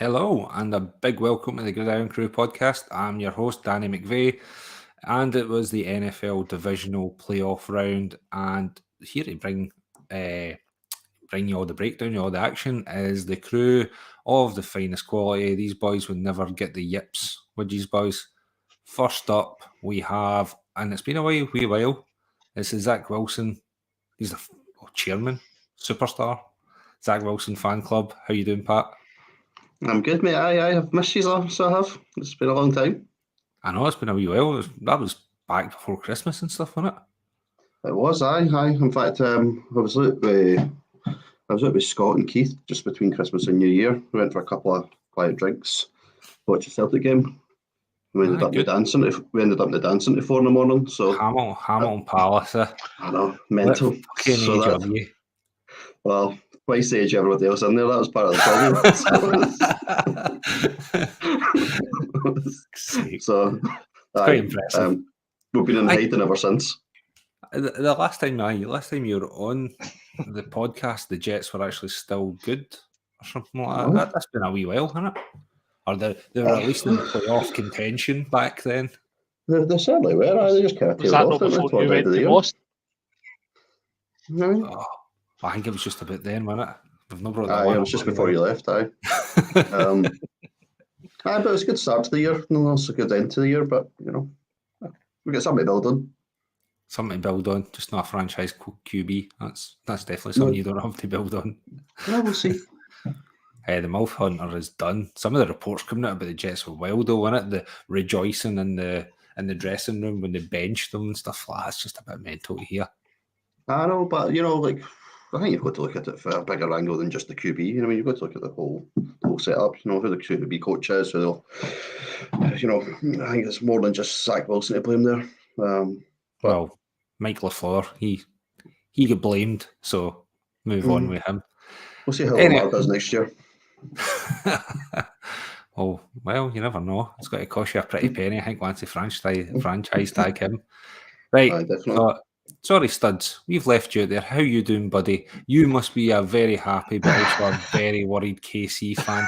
Hello, and a big welcome to the Irn-Cru podcast. I'm your host, Danny McVeigh, and it was the NFL Divisional playoff round. And here to bring you all the breakdown, all the action, is the crew of the finest quality. These boys would never get the yips with these boys. First up, we have, and it's been a wee while, it's Zach Wilson. He's the chairman, superstar, Zach Wilson fan club. How you doing, Pat? I'm good, mate. I have missed you, so I have. It's been a long time. I know, it's been a wee while. That was back before Christmas and stuff, wasn't it? It was, aye. In fact, I was out with Scott and Keith just between Christmas and New Year. We went for a couple of quiet drinks, watched the Celtic game. We ended up in the dancing at 4 in the morning. So Hamilton Palace. I know, mental. Well, twice the age of everybody else in there. That was part of the problem. So very impressive. We've been in hiding ever since. The last time you were on the podcast, the Jets were actually still good or something like that. That's been a wee while, hasn't it? Or they were at least in playoff contention back then. They certainly were. They just kind of tailed off. Before you went to Boston? Oh, I think it was just about then, wasn't it? We've not brought that it was just before you left, but it was a good start to the year, and also a good end to the year. But we got something to build on. Something to build on, just not a franchise QB. That's definitely something you don't have to build on. Yeah, we'll see. The Mouth Hunter is done. Some of the reports coming out about the Jets were wild, though, wasn't it? The rejoicing in the dressing room when they benched them and stuff like that. It's just a bit mental to hear. I know, but I think you've got to look at it for a bigger angle than just the QB. You've got to look at the whole setup. Who the QB coach is. I think it's more than just Zach Wilson to blame there. Well, Mike LaFleur, he got blamed, so move on with him. We'll see how Lamar does next year. Oh, well, you never know. It's got to cost you a pretty penny, I think, once they franchise tag him. Right. Definitely. Sorry, Studs. We've left you out there. How you doing, buddy? You must be a very happy, but also a very worried KC fan.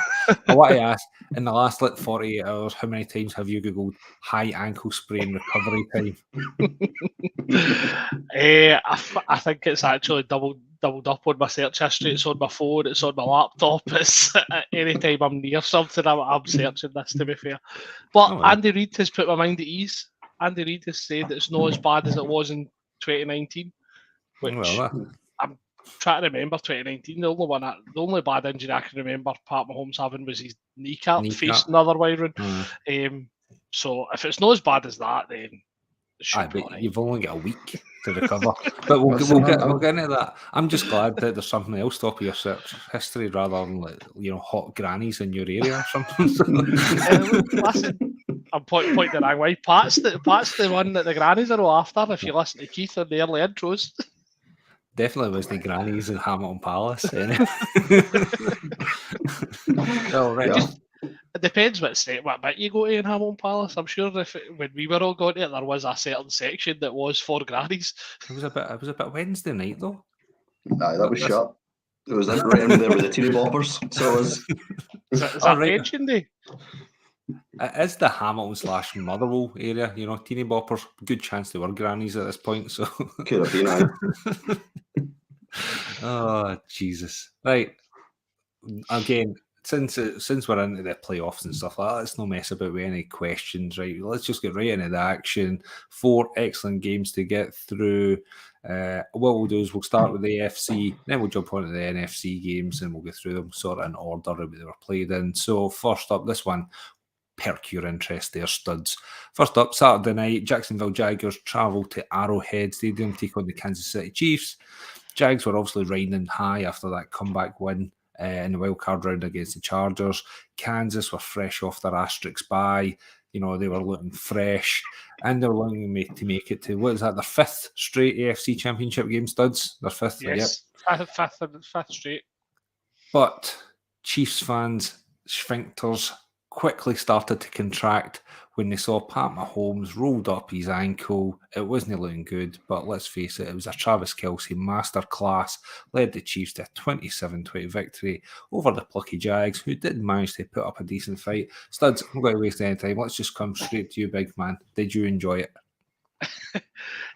I want to ask, in the last 48 hours, how many times have you Googled high ankle sprain recovery time? I think it's actually doubled up on my search history. It's on my phone, it's on my laptop. It's anytime I'm near something, I'm searching this, to be fair. But Andy Reid has put my mind at ease. Andy Reid has said it's not as bad as it was in 2019, which I'm trying to remember 2019. The only bad injury I can remember Pat Mahomes having was his kneecap. Facing the other way around. So if it's not as bad as that, then it should be right. You've only got a week to recover. But we'll get into that. I'm just glad that there's something else top of your search history rather than hot grannies in your area or something. Listen, I'm pointing the wrong way. Pat's the one that the grannies are all after. If you listen to Keith on the early intros, definitely was the grannies in Hamilton Palace. Well, right. Yeah. It depends what bit you go to in Hamilton Palace. I'm sure when we were all going to it, there was a certain section that was for grannies. It was a bit Wednesday night though. Aye, that was shut. It was right in there with the teeny boppers. So it was. Is that pension day? It is the Hamilton / Motherwell area, teeny boppers. Good chance they were grannies at this point. So could have been. Oh Jesus! Right, again, since we're into the playoffs and stuff like that, let's not mess about with any questions. Right, let's just get right into the action. 4 excellent games to get through. What we'll do is we'll start with the AFC, then we'll jump onto the NFC games, and we'll go through them sort of in order that they were played in. So first up, this one. Perk your interest there, Studs. First up, Saturday night, Jacksonville Jaguars travel to Arrowhead Stadium to take on the Kansas City Chiefs. Jags were obviously riding high after that comeback win in the wildcard round against the Chargers. Kansas were fresh off their asterisk bye. They were looking fresh, and they were looking to make it to, what is that, their 5th straight AFC Championship game, Studs? Their 5th? Yes, yep. 5th straight. But Chiefs fans, sphincters, quickly started to contract when they saw Pat Mahomes rolled up his ankle. It wasn't looking good, but let's face it, it was a Travis Kelce masterclass, led the Chiefs to a 27-20 victory over the plucky Jags, who did manage to put up a decent fight. Studs, I'm not going to waste any time. Let's just come straight to you, big man. Did you enjoy it?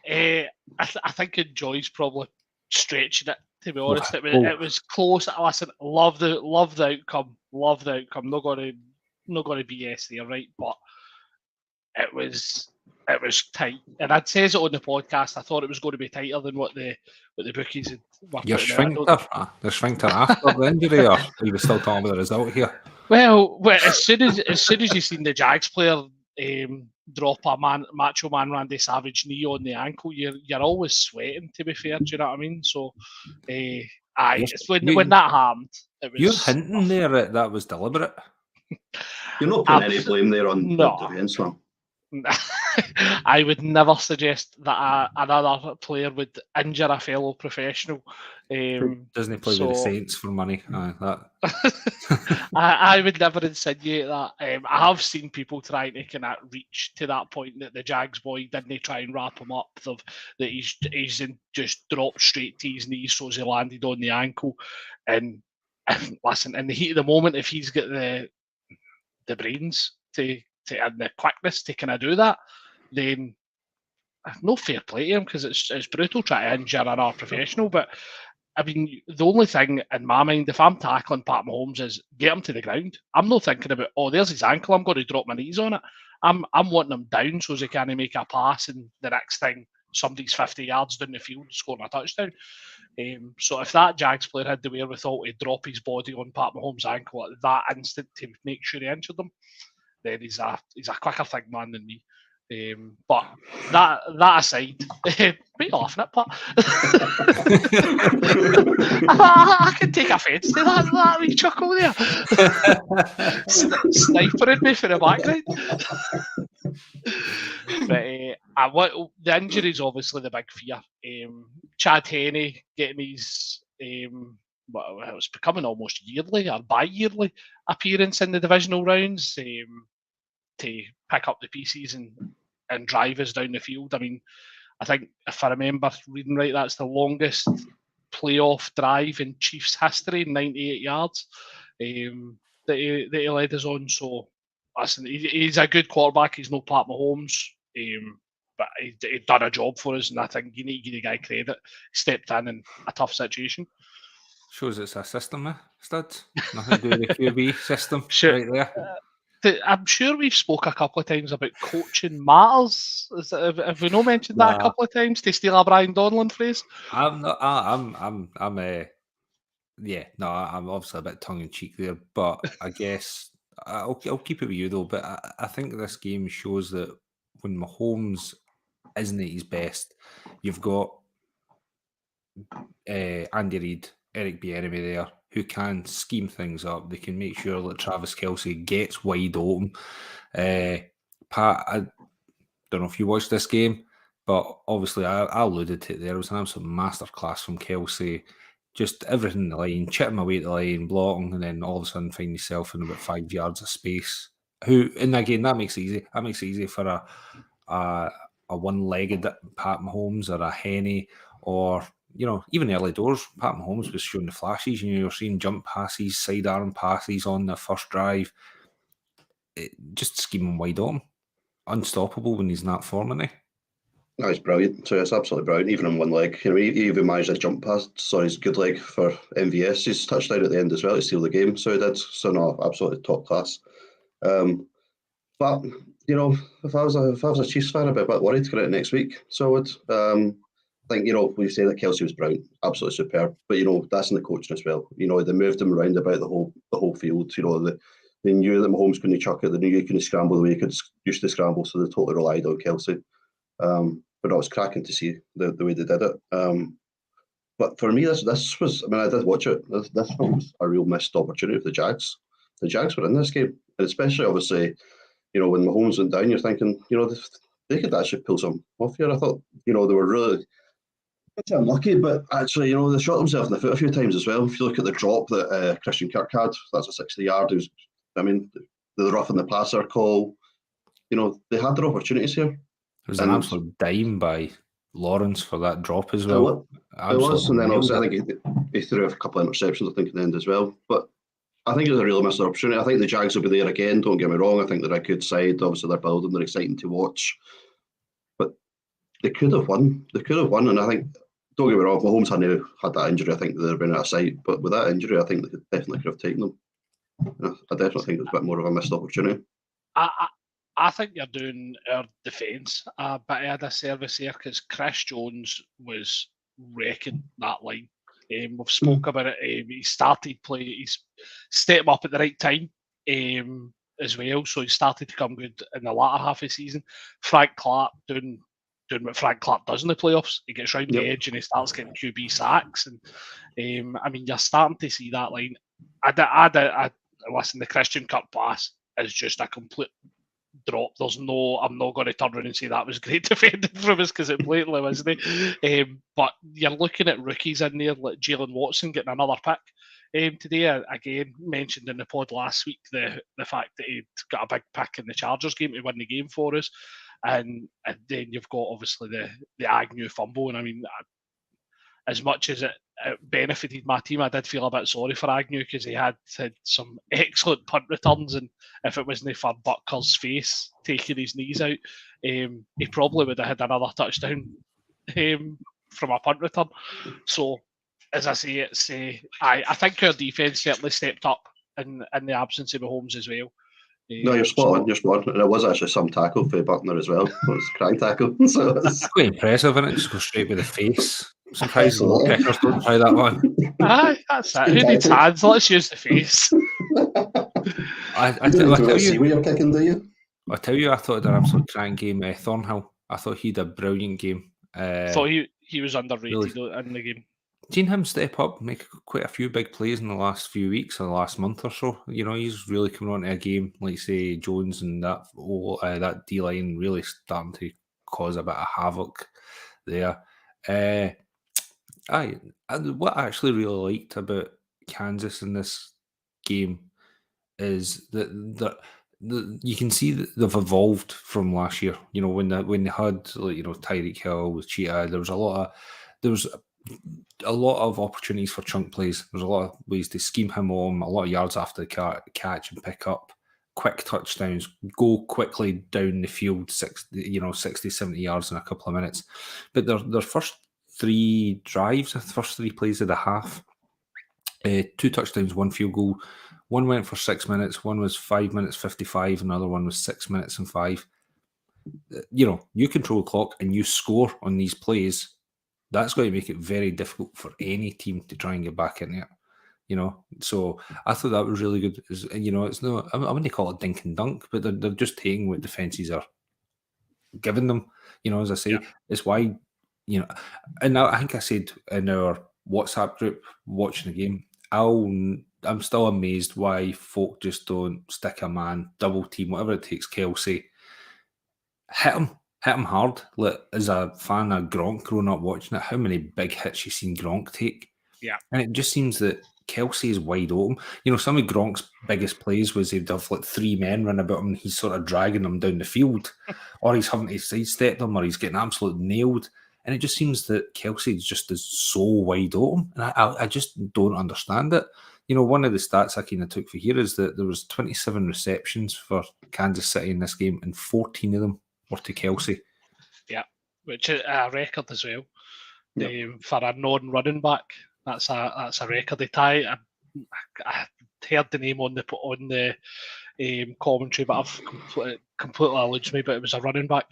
I think enjoy's probably stretching it, to be honest. It was close. Listen, love the outcome. Love the outcome. Not going to BS there, right? But it was tight, and I'd says it on the podcast. I thought it was going to be tighter than what the bookies were Your putting sphincter, the sphincter after the injury, or are you still talking about the result here? Well, as soon as you seen the Jags player drop a Macho Man Randy Savage knee on the ankle, you're always sweating. To be fair, do you know what I mean? So, when that happened, it was. You're hinting there that was deliberate. You're not putting any blame there on the defence, man. I would never suggest that another player would injure a fellow professional. Doesn't he play with the Saints for money? I would never insinuate that. I have seen people trying to kind of reach to that point that the Jags boy didn't try and wrap him up, that he's just dropped straight to his knees so he landed on the ankle. And listen, in the heat of the moment, if he's got the brains to and the quickness to kind of do that, then no fair play to him, because it's brutal trying to injure another professional. But I mean, the only thing in my mind, if I'm tackling Pat Mahomes, is get him to the ground. I'm not thinking about, there's his ankle, I'm going to drop my knees on it. I'm wanting him down so he can make a pass, and the next thing, somebody's 50 yards down the field scoring a touchdown. So if that Jags player had the wherewithal to drop his body on Pat Mahomes' ankle at that instant to make sure he injured him, then he's a quicker thing man than me. But that aside, be laughing at, but I can take offence to that wee chuckle there. Snipering me for the background. But the injury is obviously the big fear. Chad Henne getting his it was becoming almost yearly or bi-yearly appearance in the divisional rounds to pick up the pieces and drive us down the field. I mean, I think if I remember reading right, that's the longest playoff drive in Chiefs history, 98 yards that he led us on. So, listen, he's a good quarterback. He's no Pat Mahomes, but he done a job for us, and I think you need to give the guy credit. He stepped in a tough situation. Shows it's a system, Studs. Nothing to do with the QB system, sure. Right there. I'm sure we've spoke a couple of times about coaching matters. Have we not mentioned that a couple of times to steal a Brian Donlan phrase? I'm obviously a bit tongue in cheek there, but I guess I'll keep it with you though. But I think this game shows that when Mahomes isn't at his best, you've got Andy Reid, Eric Bieniemy there, who can scheme things up. They can make sure that Travis Kelce gets wide open. Pat, I don't know if you watched this game, but obviously I alluded to it there. It was an absolute masterclass from Kelce. Just everything in the line, chipping away at the line, blocking, and then all of a sudden find yourself in about 5 yards of space. And again, that makes it easy. That makes it easy for a one-legged Pat Mahomes or a Henne, or even early doors. Pat Mahomes was showing the flashes. You're seeing jump passes, sidearm passes on the first drive. Just scheming wide on, unstoppable when he's in that form, isn't he? No, he's brilliant. So it's absolutely brilliant. Even on one leg, he even managed a jump pass. So his good leg for MVS. His touchdown at the end as well to steal the game. So he did. So no, absolutely top class. But if I was a Chiefs fan, I'd be a bit worried to get it next week. So I would. I think, we say that Kelce was brilliant, absolutely superb. But, that's in the coaching as well. They moved him around about the whole field. They knew that Mahomes couldn't chuck it. They knew he couldn't scramble the way he used to scramble. So they totally relied on Kelce. But it was cracking to see the way they did it. But for me, this was, I did watch it. This was a real missed opportunity for the Jags. The Jags were in this game. And especially, obviously, when Mahomes went down, you're thinking, they could actually pull some off here. I thought, they were really... It's unlucky, but actually, they shot themselves in the foot a few times as well. If you look at the drop that Christian Kirk had, that's a 60-yard. the roughing the passer call. You know, they had their opportunities here. It was an absolute dime by Lawrence for that drop as well. It was, and then also I think he threw a couple of interceptions, I think, at the end as well. But I think it was a real missed opportunity. I think the Jags will be there again, don't get me wrong. I think they're a good side. Obviously, they're building, they're exciting to watch. But they could have won. And I think, don't get me wrong, if Mahomes hadn't had that injury, I think they'd have been out of sight. But with that injury, I think they definitely could have taken them. I definitely think it was a bit more of a missed opportunity. I think you're doing our defence a bit of a disservice here because Chris Jones was wrecking that line. We've spoke about it. He started play. He's stepped up at the right time as well. So he started to come good in the latter half of the season. Frank Clark doing what Frank Clark does in the playoffs. He gets round the edge and he starts getting QB sacks. And I mean, you're starting to see that line. Listen, the Christian Cup pass is just a complete drop. I'm not going to turn around and say that was great defending from us because it blatantly wasn't. But you're looking at rookies in there like Jalen Watson getting another pick today. Again, mentioned in the pod last week the fact that he'd got a big pick in the Chargers game to win the game for us, and then you've got obviously the Agnew fumble. And I mean, as much as it benefited my team, I did feel a bit sorry for Agnew because he had some excellent punt returns, and if it wasn't for Butker's face taking his knees out, he probably would have had another touchdown from a punt return. So, as I say, I think our defence certainly stepped up in the absence of Mahomes as well. No, you're spot on. And it was actually some tackle for Buckner as well. It was a crank tackle. So that's quite impressive, isn't it? Just go straight with the face. Surprised the kickers don't try that one. Aye, that's it. Who needs hands? Let's use the face. I tell you, where you're kicking, do you? I tell you, I thought it was an absolute crank game. Thornhill, I thought he had a brilliant game. Thought he was underrated in the game. Seen him step up, make quite a few big plays in the last few weeks or the last month or so. You know, he's really coming onto a game like, say, Jones and that D-line really starting to cause a bit of havoc there. What I actually really liked about Kansas in this game is that you can see that they've evolved from last year. You know, when they had, like, you know, Tyreek Hill with Cheetah, there was a lot of opportunities for chunk plays. There's a lot of ways to scheme him on, a lot of yards after the catch and pick up, quick touchdowns, go quickly down the field, 60, 70 yards in a couple of minutes. But their first three drives, the first three plays of the half, 2 touchdowns, 1 field goal. One went for 6 minutes, one was 5 minutes 55, another one was 6 minutes and 5. You know, you control the clock and you score on these plays. That's going to make it very difficult for any team to try and get back in there. You know, so I thought that was really good. You know, it's no, I wouldn't call it dink and dunk, but they're just taking what defenses are giving them. You know, as I say, it's why, you know, and I think I said in our WhatsApp group watching the game, I'm still amazed why folk just don't stick a man, double team, whatever it takes. Kelsey, hit him hard. Like, as a fan of Gronk growing up watching it, how many big hits you've seen Gronk take? Yeah, and it just seems that Kelsey is wide open. You know, some of Gronk's biggest plays was he'd have like 3 men run about him and he's sort of dragging them down the field, or he's having to sidestep them, or he's getting absolutely nailed. And it just seems that Kelsey is so wide open, and I just don't understand it. You know, one of the stats I kind of took for here is that there was 27 receptions for Kansas City in this game, and 14 of them were to Kelsey. Yeah, which is a record as well. For a non-running back. That's a record. They tie. I heard the name on the commentary, but I've completely eluded me. But it was a running back.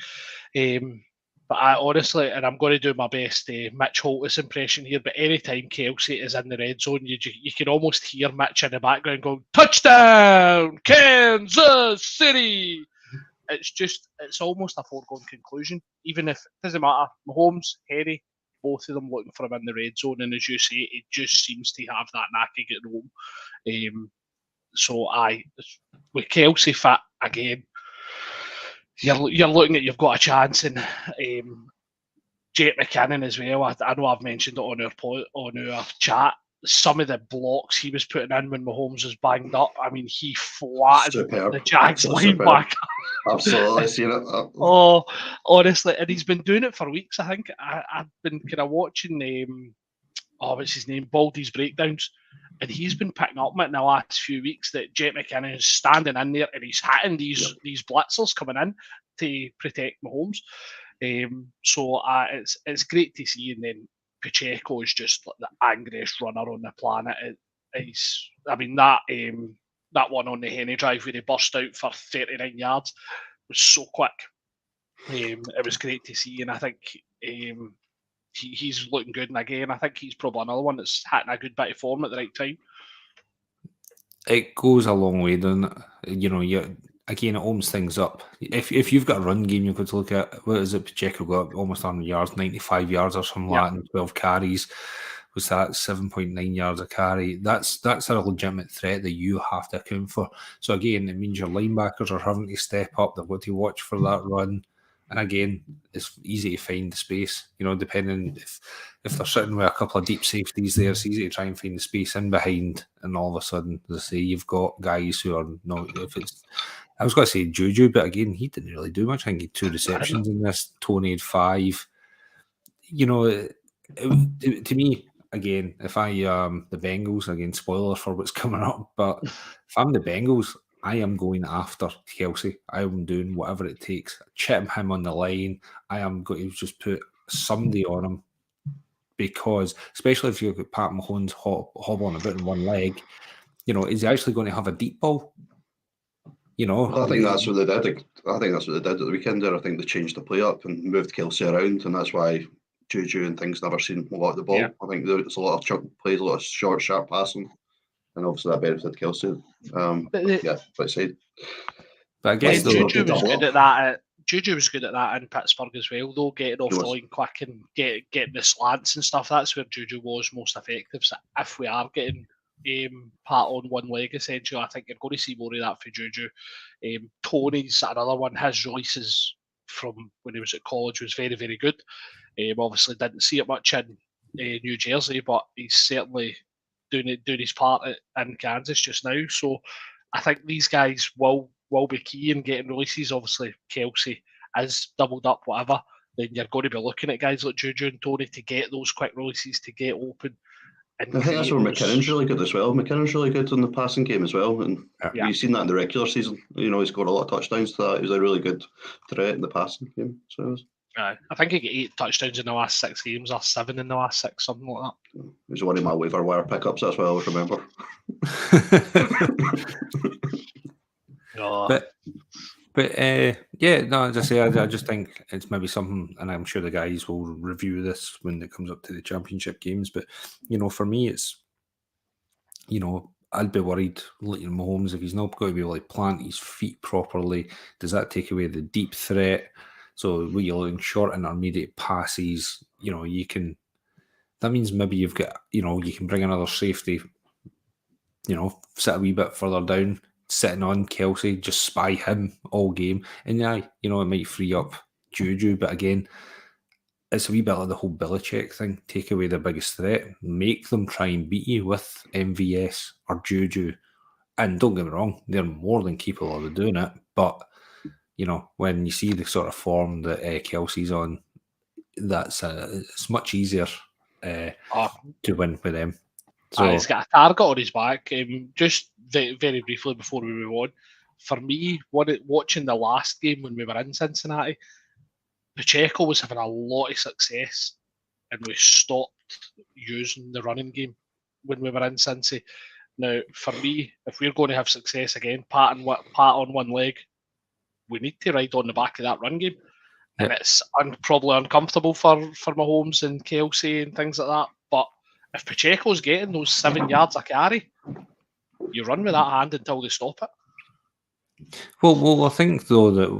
But I honestly, and I'm going to do my best Mitch Holtis impression here, but anytime Kelsey is in the red zone, you can almost hear Mitch in the background going, "Touchdown, Kansas City!" It's almost a foregone conclusion. Even if it doesn't matter, Mahomes, Henry, both of them looking for him in the red zone, and as you say, it just seems to have that knack of getting home. So with Kelsey fit again, you're looking at, you've got a chance, and Jake McKinnon as well. I know I've mentioned it on our chat. some of the blocks he was putting in when Mahomes was banged up. I mean, he flattened the Jags linebacker. Absolutely seen it. Oh, honestly, and he's been doing it for weeks. I think I've been kind of watching what's his name, Baldy's breakdowns, and he's been picking up in the last few weeks that Jet McKinnon is standing in there and he's hitting these blitzers coming in to protect Mahomes. So it's great to see, and then Pacheco is just like the angriest runner on the planet. That one on the Henny Drive where he burst out for 39 yards was so quick. It was great to see, and I think he's looking good. And again, I think he's probably another one that's hitting a good bit of form at the right time. It goes a long way, doesn't it? Again, it opens things up. If you've got a run game, you've got to look at, what is it, Pacheco got almost 100 yards, 95 yards or something like that, and 12 carries. Was that 7.9 yards a carry? That's a legitimate threat that you have to account for. So again, it means your linebackers are having to step up. They've got to watch for that run. And again, it's easy to find the space. Depending if they're sitting with a couple of deep safeties there, it's easy to try and find the space in behind. And all of a sudden, as I say, you've got guys who are not. I was going to say Juju, but again, he didn't really do much. I think he had 2 receptions in this. Tony had 5. To me, again, if I the Bengals, again, spoiler for what's coming up, but if I'm the Bengals, I am going after Kelsey. I am doing whatever it takes. Chip him on the line. I am going to just put somebody on him, because especially if you've got Pat Mahomes hobbling about in one leg, is he actually going to have a deep ball? I think that's what they did. I think that's what they did at the weekend there. I think they changed the play up and moved Kelsey around, and that's why Juju and things never seen a lot of the ball. Yeah. I think there's a lot of chunk plays, a lot of short, sharp passing, and obviously that benefited Kelsey. But I guess Juju was good at that. Juju was good at that in Pittsburgh as well, though, getting off the line quick and getting the slants and stuff. That's where Juju was most effective. So if we are getting Pat on one leg, essentially, I think you're going to see more of that for Juju. Tony's another one. His releases from when he was at college was very, very good. Obviously didn't see it much in New Jersey, but he's certainly doing his part in Kansas just now. So I think these guys will be key in getting releases. Obviously, Kelsey is doubled up, whatever. Then you're going to be looking at guys like Juju and Tony to get those quick releases, to get open. I think that's where McKinnon's really good as well. McKinnon's really good in the passing game as well, and you've seen that in the regular season. He scored a lot of touchdowns to that. He was a really good threat in the passing game. So I think he got 8 touchdowns in the last 6 games, or 7 in the last 6, something like that. He was one of my waiver wire pickups. That's what I always remember. As I say, I just think it's maybe something, and I'm sure the guys will review this when it comes up to the championship games. But for me, it's I'd be worried. Mahomes, if he's not going to be able to plant his feet properly, does that take away the deep threat? So when you're looking short intermediate passes, you can. That means maybe you've got you can bring another safety. Sit a wee bit further down, sitting on Kelsey, just spy him all game. And it might free up Juju. But again, it's a wee bit like the whole Belichick thing. Take away the biggest threat. Make them try and beat you with MVS or Juju. And don't get me wrong, they're more than capable of doing it. But, when you see the sort of form that Kelsey's on, it's much easier to win with them. So he's got a target on his back. Just very, very briefly before we move on, for me, watching the last game when we were in Cincinnati, Pacheco was having a lot of success, and we stopped using the running game when we were in Cincy. Now, for me, if we're going to have success again, Pat on one leg, we need to ride on the back of that run game. And it's probably uncomfortable for Mahomes and Kelsey and things like that. But if Pacheco's getting those 7 yards a carry, you run with that hand until they stop it. Well, I think though that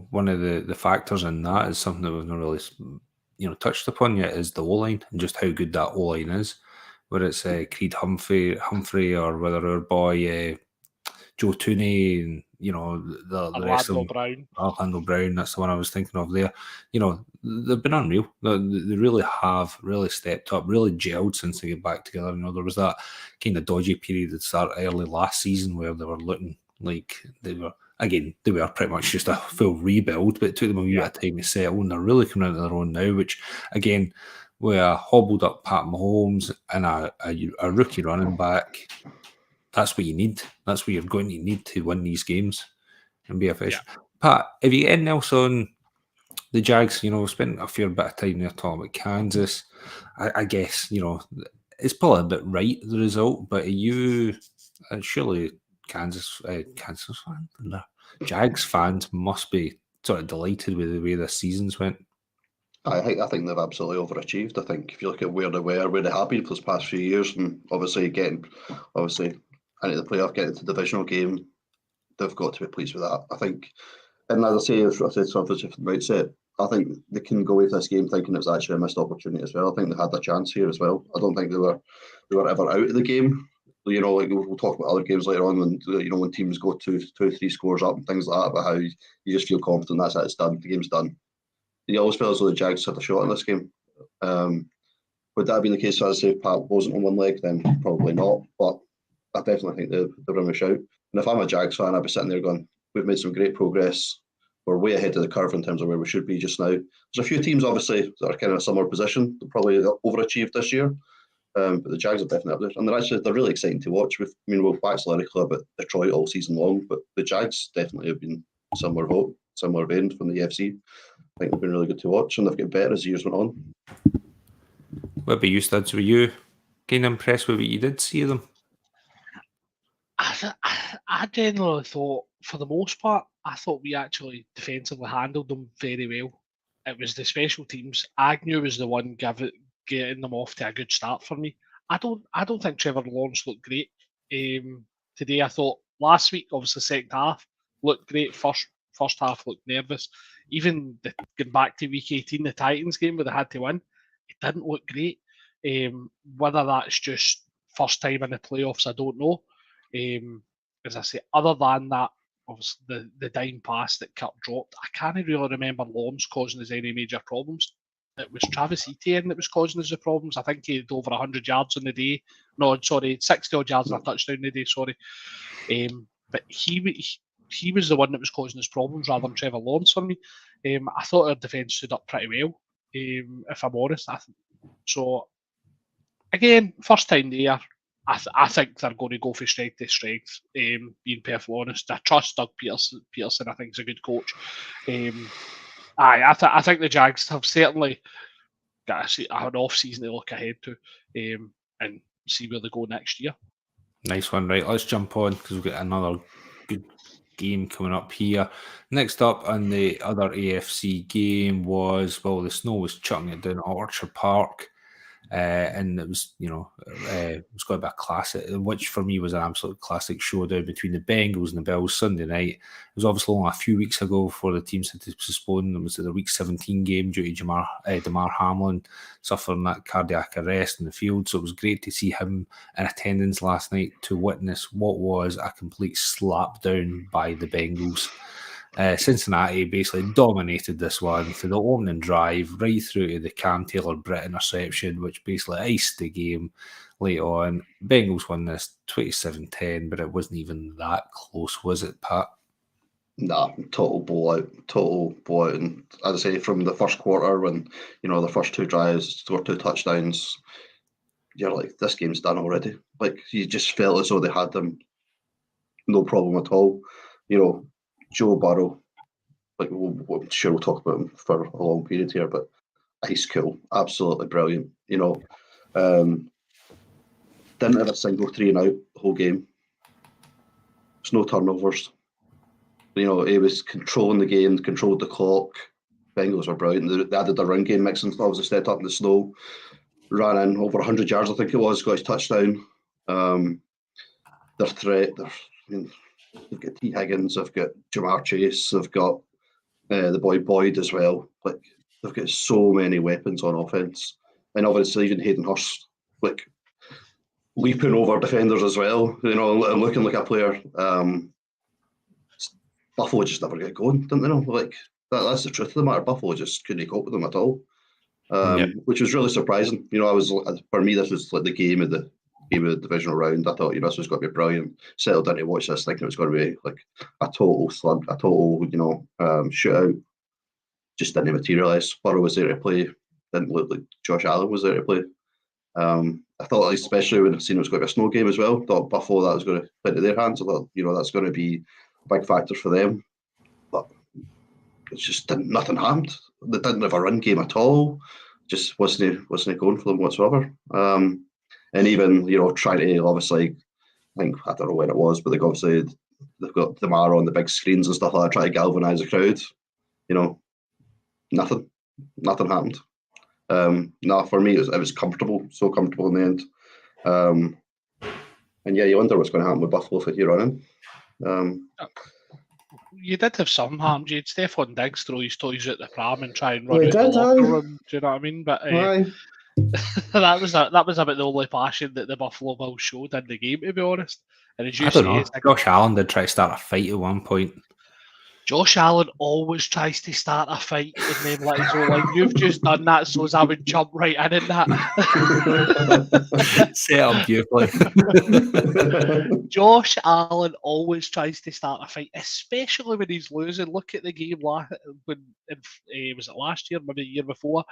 one of the factors in that is something that we've not really touched upon yet, is the O-line and just how good that O-line is. Whether it's Creed Humphrey or whether our boy Joe Tooney, and the rest of them. Brown. Orlando Brown, that's the one I was thinking of there. They've been unreal. They really have really stepped up, really gelled since they get back together. There was that kind of dodgy period that started early last season where they were looking like they were pretty much just a full rebuild, but it took them a wee bit of time to settle, and they're really coming out of their own now, which, again, with a hobbled up Pat Mahomes and a rookie running back, that's what you need. That's what you're going to need to win these games and be efficient. Yeah. Pat, have you got anything else on the Jags? We spent a fair bit of time there talking about Kansas. I guess, it's probably a bit right, the result, but are you surely Kansas fan? No. Jags fans must be sort of delighted with the way this season's went. I think they've absolutely overachieved. I think if you look at where they were, where they have been for this past few years, and obviously into the playoff, getting to the divisional game, they've got to be pleased with that. I think, and as I say, as I said something from the outset, I think they can go into this game thinking it was actually a missed opportunity as well. I think they had a chance here as well. I don't think they were ever out of the game. Like we'll talk about other games later on when teams go two or three scores up and things like that, about how you just feel confident that's it, it's done, the game's done. You always felt as though the Jags had a shot in this game. Would that have been the case, as I say, Pat wasn't on one leg? Then probably not. But I definitely think they're in a shout. And if I'm a Jags fan, I'd be sitting there going, we've made some great progress. We're way ahead of the curve in terms of where we should be just now. There's a few teams, obviously, that are kind of in a similar position. They're probably overachieved this year. But the Jags are definitely up there. And they're really exciting to watch. We've waxed lyrical about Detroit all season long, but the Jags definitely have been similar vein from the EFC. I think they've been really good to watch, and they've got better as the years went on. What about you, Studs? Were you kind of impressed with what you did see of them? I generally thought, for the most part, I thought we actually defensively handled them very well. It was the special teams. Agnew was the one getting them off to a good start for me. I don't think Trevor Lawrence looked great today. I thought last week, obviously, second half looked great. First half looked nervous. Even going back to week 18, the Titans game where they had to win, it didn't look great. Whether that's just first time in the playoffs, I don't know. As I say, other than that, obviously the dime pass that Kirk dropped, I can't really remember Lawrence causing us any major problems. It was Travis Etienne that was causing us the problems. I think he had over 100 yards on the day. No, sorry, 60 odd yards and a touchdown the day, sorry. But he was the one that was causing us problems rather than Trevor Lawrence for me. I thought our defence stood up pretty well, if I'm honest. So, again, first time there, I think they're going to go from strength to strength, being perfectly honest. I trust Doug Peterson. I think he's a good coach. I think the Jags have certainly got an off-season to look ahead to and see where they go next year. Nice one, right? Let's jump on because we've got another good game coming up here. Next up on the other AFC game was, the snow was chucking it down at Orchard Park. And it was, it was quite a bit of classic, which for me was an absolute classic showdown between the Bengals and the Bills Sunday night. It was obviously only a few weeks ago before the teams had to postpone. It was the Week 17 game due to Damar Hamlin suffering that cardiac arrest in the field. So it was great to see him in attendance last night to witness what was a complete slapdown by the Bengals. Cincinnati basically dominated this one for the opening drive right through to the Cam Taylor-Britt interception, which basically iced the game late on. Bengals won this 27-10, but it wasn't even that close, was it, Pat? Nah, total blowout. And as I say, from the first quarter, when the first two drives scored 2 touchdowns, you're like, this game's done already. Like, you just felt as though they had them no problem at all. Joe Burrow, I'm sure we'll talk about him for a long period here, but he's cool, absolutely brilliant. Didn't have a single 3-and-out the whole game. There's no turnovers. He was controlling the game, controlled the clock. Bengals were brilliant. They added the run game mix and obviously stepped up in the snow. Ran in over 100 yards, I think it was, got his touchdown. Their threat, they've got T. Higgins, they've got Jamar Chase, they've got the boy Boyd as well. Like, they've got so many weapons on offense, and obviously even Hayden Hurst, like, leaping over defenders as well. And looking like a player. Buffalo just never get going, didn't they? Know? Like that's the truth of the matter. Buffalo just couldn't cope with them at all, which was really surprising. You know, for me this was like the game of the divisional round. I thought, you know, this was going to be brilliant. Settled in to watch this, thinking it was going to be like a total slug, a total, you know, shootout. Just didn't materialise. Burrow was there to play. Didn't look like Josh Allen was there to play. I thought, especially when I seen it was going to be a snow game as well, thought Buffalo that was going to play into their hands. I thought, you know, that's going to be a big factor for them. But it's just nothing happened. They didn't have a run game at all. Just wasn't going for them whatsoever. And even, you know, trying to obviously, I don't know when it was, but they've got Demar on the big screens and stuff like that, trying to galvanise the crowd. You know, nothing happened. No, for me, it was comfortable, so comfortable in the end. And yeah, you wonder what's going to happen with Buffalo for here on in. You did have some harm. You'd Stefan Diggs throw his toys at the pram and try and run out the locker room. Do you know what I mean? But that was about the only passion that the Buffalo Bills showed in the game, to be honest. And as you say, Josh Allen did try to start a fight at one point. Josh Allen always tries to start a fight and then let his own like, you've just done that, so as I would jump right in that. Set up beautifully. Josh Allen always tries to start a fight, especially when he's losing. Look at the game was it last year, maybe the year before.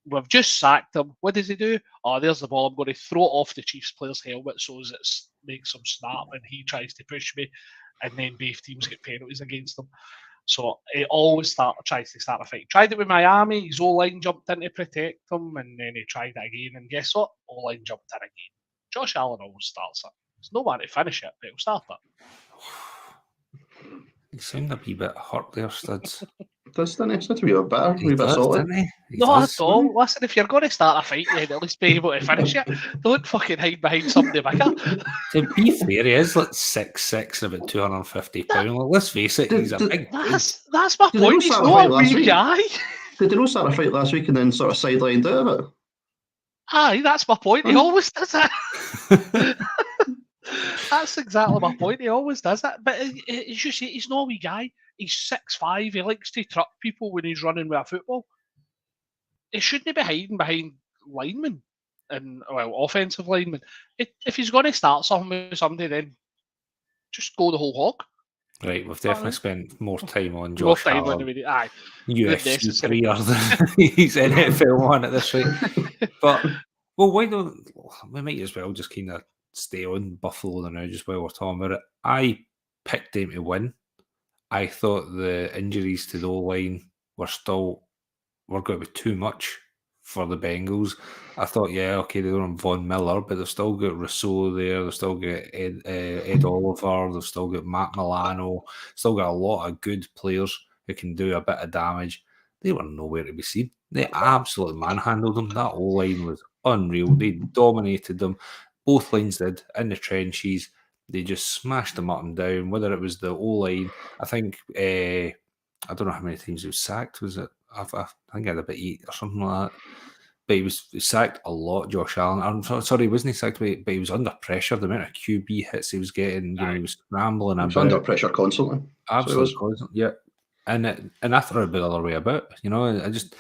We've just sacked him. What does he do? Oh, there's the ball. I'm going to throw it off the Chiefs player's helmet so as it makes him snap, and he tries to push me. And then both teams get penalties against them. So he always tries to start a fight. Tried it with Miami. His O-line jumped in to protect him, and then he tried it again. And guess what? O-line jumped in again. Josh Allen always starts it. There's no one to finish it, but he'll start it. You sound a wee bit hurt there, Studs. Doesn't he? It's not a wee bit better, a wee bit solid. Not at all. Listen, if you're going to start a fight, you'd at least be able to finish it. Don't fucking hide behind somebody bigger. To be fair, he is like 6'6" and about 250 pounds. Like, let's face it, he's a big dude. That's my point. He's not a wee guy. Did they not start a fight last week and then sort of sidelined out of it? Aye, that's my point. He always does it. That's exactly my point. He always does that. But it's just, he's not a wee guy. He's 6'5". He likes to truck people when he's running with a football. He shouldn't be hiding behind linemen and, well, offensive linemen. If he's going to start something with somebody, then just go the whole hog. Right, we've definitely spent more time on Josh Allen. Aye. UFC career than he's NFL one at this rate. But, well, why don't we might as well just kind of stay on Buffalo now just while we're talking about it. I picked them to win. I thought the injuries to the O-line were going to be too much for the Bengals. I thought, yeah, okay, they don't have Von Miller, but they've still got Rousseau there. They've still got Ed Oliver. They've still got Matt Milano. Still got a lot of good players who can do a bit of damage. They were nowhere to be seen. They absolutely manhandled them. That O-line was unreal. They dominated them. Both lines did in the trenches. They just smashed them up and down. Whether it was the O-line, I think I don't know how many times he was sacked. Was it? I think I had about 8 or something like that. But he was sacked a lot, Josh Allen. I'm sorry, wasn't he sacked? But he was under pressure. The amount of QB hits he was getting, you know, he was scrambling. He was under pressure constantly. Absolutely constantly. Yeah, and I thought it'd be the other way about. You know, I just,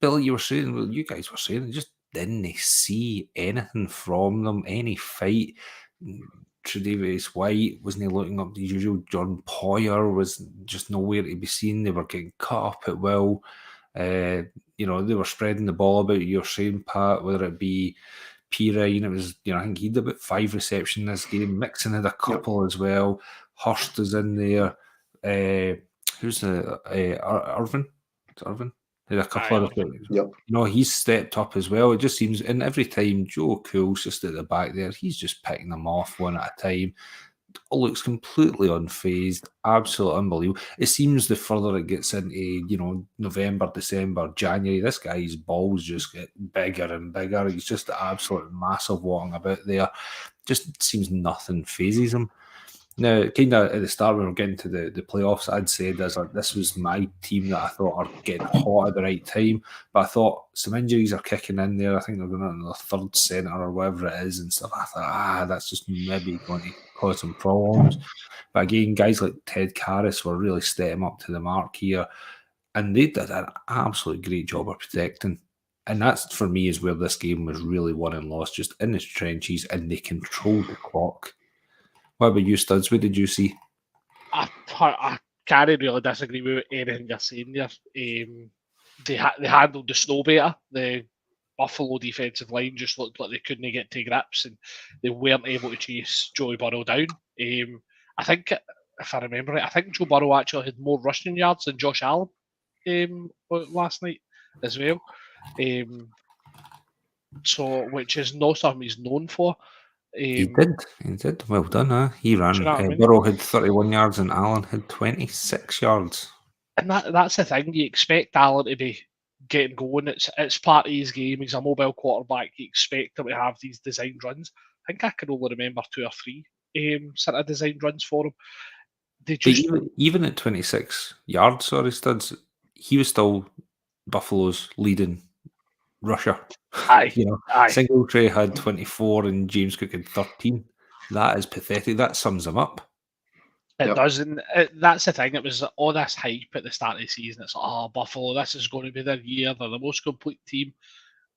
Billy, you guys were saying, I just didn't see anything from them, any fight. Tre'Davious White wasn't looking up the usual. John Poyer was just nowhere to be seen. They were getting cut up at will. You know, they were spreading the ball about. You're saying, Pat, whether it be Pirine, it was, you know, I think he had about 5 receptions this game. Mixon had a couple as well. Hurst is in there. Who's the Irvin? It's Irvin. Had a couple of things. Yep. You know, he's stepped up as well. It just seems, and every time Joe Cool's just at the back there, he's just picking them off one at a time. Looks completely unfazed, absolutely unbelievable. It seems the further it gets into, you know, November, December, January, this guy's balls just get bigger and bigger. He's just absolutely massive walking about there. Just seems nothing phases him. Now, kind of at the start when we were getting to the playoffs, I'd said this was my team that I thought are getting hot at the right time. But I thought some injuries are kicking in there. I think they're going on the third centre or whatever it is and stuff. I thought, that's just maybe going to cause some problems. But again, guys like Ted Karras were really stepping up to the mark here. And they did an absolute great job of protecting. And that's, for me, is where this game was really won and lost, just in the trenches, and they controlled the clock. What about you, Studs? What did you see? I can't really disagree with anything you're saying there. They handled the snow better. The Buffalo defensive line just looked like they couldn't get to grips, and they weren't able to chase Joey Burrow down. I think, if I remember it, I think Joe Burrow actually had more rushing yards than Josh Allen last night as well. So, which is not something he's known for. He did. Well done, huh? He ran. Burrow had 31 yards and Allen had 26 yards. And that's the thing. You expect Allen to be getting going. It's part of his game. He's a mobile quarterback. You expect him to have these designed runs. I think I can only remember 2 or 3 sort of designed runs for him. Even at 26 yards, Studs, he was still Buffalo's leading rusher. Aye. Singletary had 24 and James Cook had 13. That is pathetic. That sums him up. It doesn't. That's the thing. It was all this hype at the start of the season. It's like, Buffalo, this is going to be their year. They're the most complete team.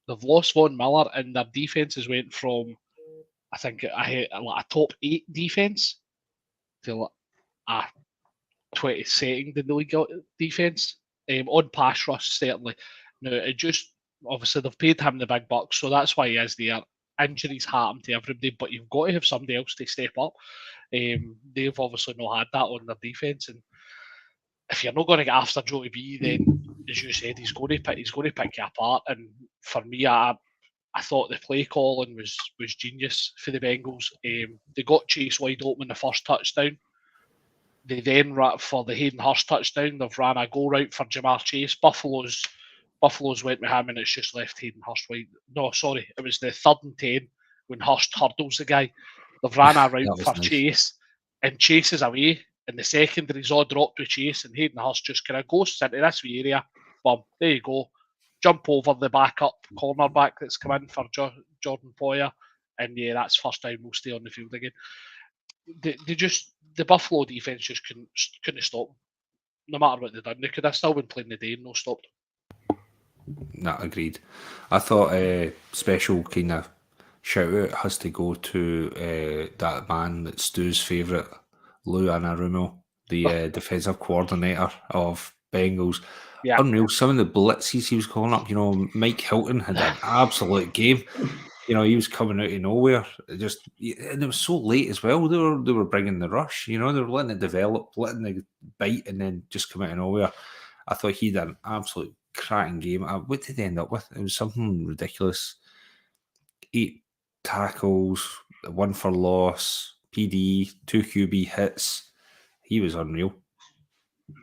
They've lost Von Miller, and their defenses went from, I think, a top 8 defense to a 22nd in the league defense. On pass rush, certainly. Now, it just, obviously, they've paid him the big bucks, so that's why he is there. Injuries happen to everybody, but you've got to have somebody else to step up. They've obviously not had that on their defence, and if you're not going to get after Joey B, then, as you said, he's going to pick you apart. And for me, I thought the play calling was genius for the Bengals. They got Chase wide open in the first touchdown. They then, for the Hayden Hurst touchdown, they've ran a go route for Jamar Chase. Buffalo's went with him, and it's just left Hayden Hurst wide. No, sorry, it was the 3rd and 10 when Hurst hurdles the guy. They've ran a route for nice. Chase, and Chase is away, and the secondary's all dropped with Chase, and Hayden Hurst just kind of goes into this wee area. Boom, there you go. Jump over the backup cornerback that's come in for Jordan Poyer, and that's first time we'll stay on the field again. The Buffalo defense just couldn't stop. No matter what they've done, they could have still been playing the day and no stopped. No, agreed. I thought a special kind of shout out has to go to that man that's Stu's favourite, Lou Anarumo, the defensive coordinator of Bengals. Yeah. Unreal. Some of the blitzes he was calling up, Mike Hilton had an absolute game. He was coming out of nowhere. And it was so late as well. They were bringing the rush. They were letting it develop, letting it bite, and then just come out of nowhere. I thought he did an absolute cracking game. What did they end up with? It was something ridiculous. 8 tackles, 1 for loss, PD, 2 QB hits. He was unreal.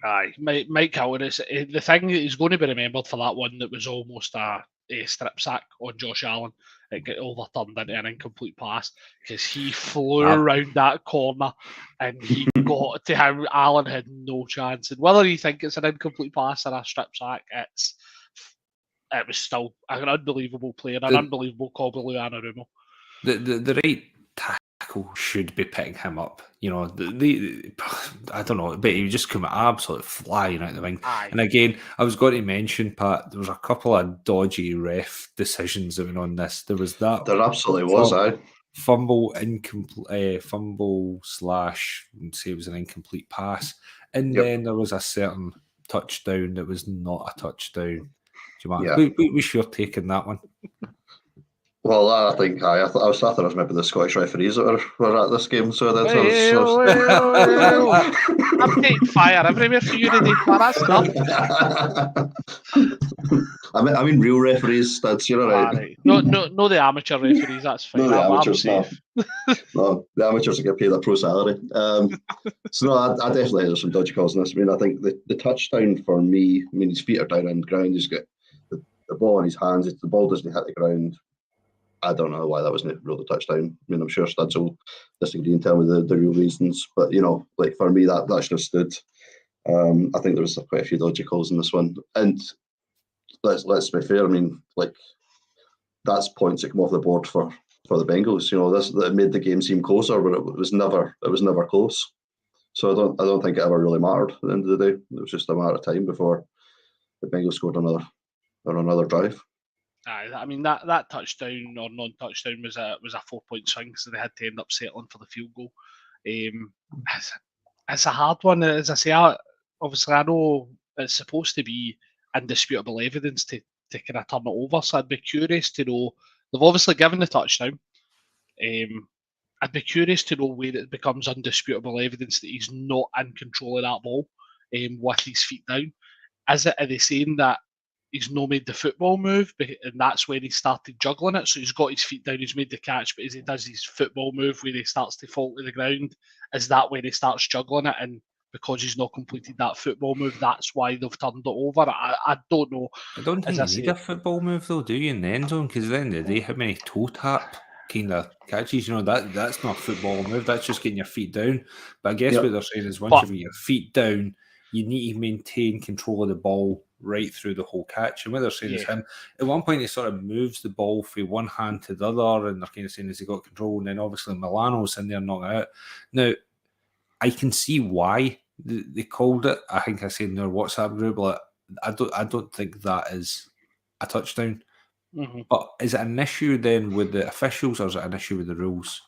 Aye, Mike Hilton, the thing that he's going to be remembered for that one that was almost a strip sack on Josh Allen. It got overturned into an incomplete pass because he flew around that corner and he got to him. Allen had no chance. And whether you think it's an incomplete pass or a strip sack, it was still an unbelievable play and an unbelievable call by Lou Anarumo. The right tackle should be picking him up. I don't know, but he just come absolutely flying out the wing. Aye. And again, I was going to mention, Pat, there was a couple of dodgy ref decisions that went on this. There was that. There absolutely was, fumble slash, say it was an incomplete pass. And then there was a certain touchdown that was not a touchdown. What's your take on that one? Well, I think I thought it was maybe the Scottish referees that were at this game. So that's I'm taking fire everywhere for you today. That's enough. I mean, real referees. That's right. No, the amateur referees. That's fine. No, the amateurs. No, the amateurs get paid a pro salary. So no, I definitely had some dodgy calls in this. I mean, I think the touchdown for me. I mean, his feet are down on the ground. He's got the ball in his hands. The ball doesn't hit the ground. I don't know why that wasn't ruled a touchdown. I mean, I'm sure Studs will disagree and tell me the real reasons. But, like for me, that should have stood. I think there was quite a few dodgy calls in this one. And let's be fair, I mean, like, that's points that come off the board for the Bengals. That made the game seem closer, but it was never close. So I don't think it ever really mattered at the end of the day. It was just a matter of time before the Bengals scored another drive. I mean that touchdown or non-touchdown was a 4-point swing, so they had to end up settling for the field goal. It's a hard one, as I say. Obviously, I know it's supposed to be indisputable evidence to kind of turn it over. So I'd be curious to know. They've obviously given the touchdown. I'd be curious to know where it becomes undisputable evidence that he's not in control of that ball with his feet down. Are they saying that he's not made the football move, and that's when he started juggling it? So he's got his feet down, he's made the catch, but as he does his football move where he starts to fall to the ground, is that when he starts juggling it? And because he's not completed that football move, that's why they've turned it over. I don't know. I don't think you need a football move though, do you, in the end zone? Because at the end of the day, how many toe tap kind of catches, that's not a football move, that's just getting your feet down. But I guess what they're saying is once you've got your feet down, you need to maintain control of the ball right through the whole catch. And what they're saying is him, at one point he sort of moves the ball from one hand to the other, and they're kind of saying has he got control, and then obviously Milano's in there knocking out. Now, I can see why they called it. I think I said in their WhatsApp group, like, I don't think that is a touchdown. Mm-hmm. But is it an issue then with the officials, or is it an issue with the rules?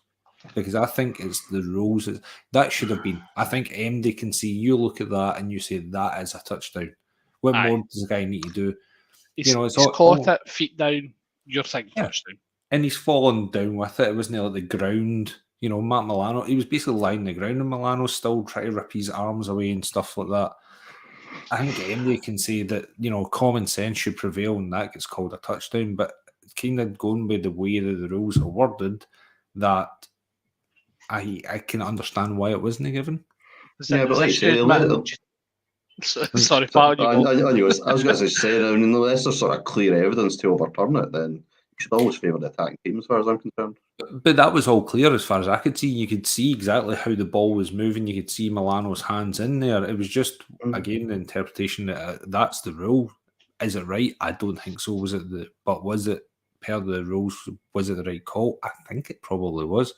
Because I think it's the rules. That should have been. I think MD can see, you look at that and you say that is a touchdown. What more does the guy need to do? He's caught it, feet down, you're thinking touchdown. And he's fallen down with it. It wasn't like the ground. Matt Milano, he was basically lying on the ground, and Milano's still trying to rip his arms away and stuff like that. I think MD can say that, common sense should prevail and that gets called a touchdown, but kind of going by the way that the rules are worded, that I can understand why it wasn't given. But like sorry, Pat, I was going to say, unless there's sort of clear evidence to overturn it, then you should always favour the attacking team as far as I'm concerned. But that was all clear as far as I could see. You could see exactly how the ball was moving. You could see Milano's hands in there. It was just, again, the interpretation that that's the rule. Is it right? I don't think so. But was it, per the rules, was it the right call? I think it probably was.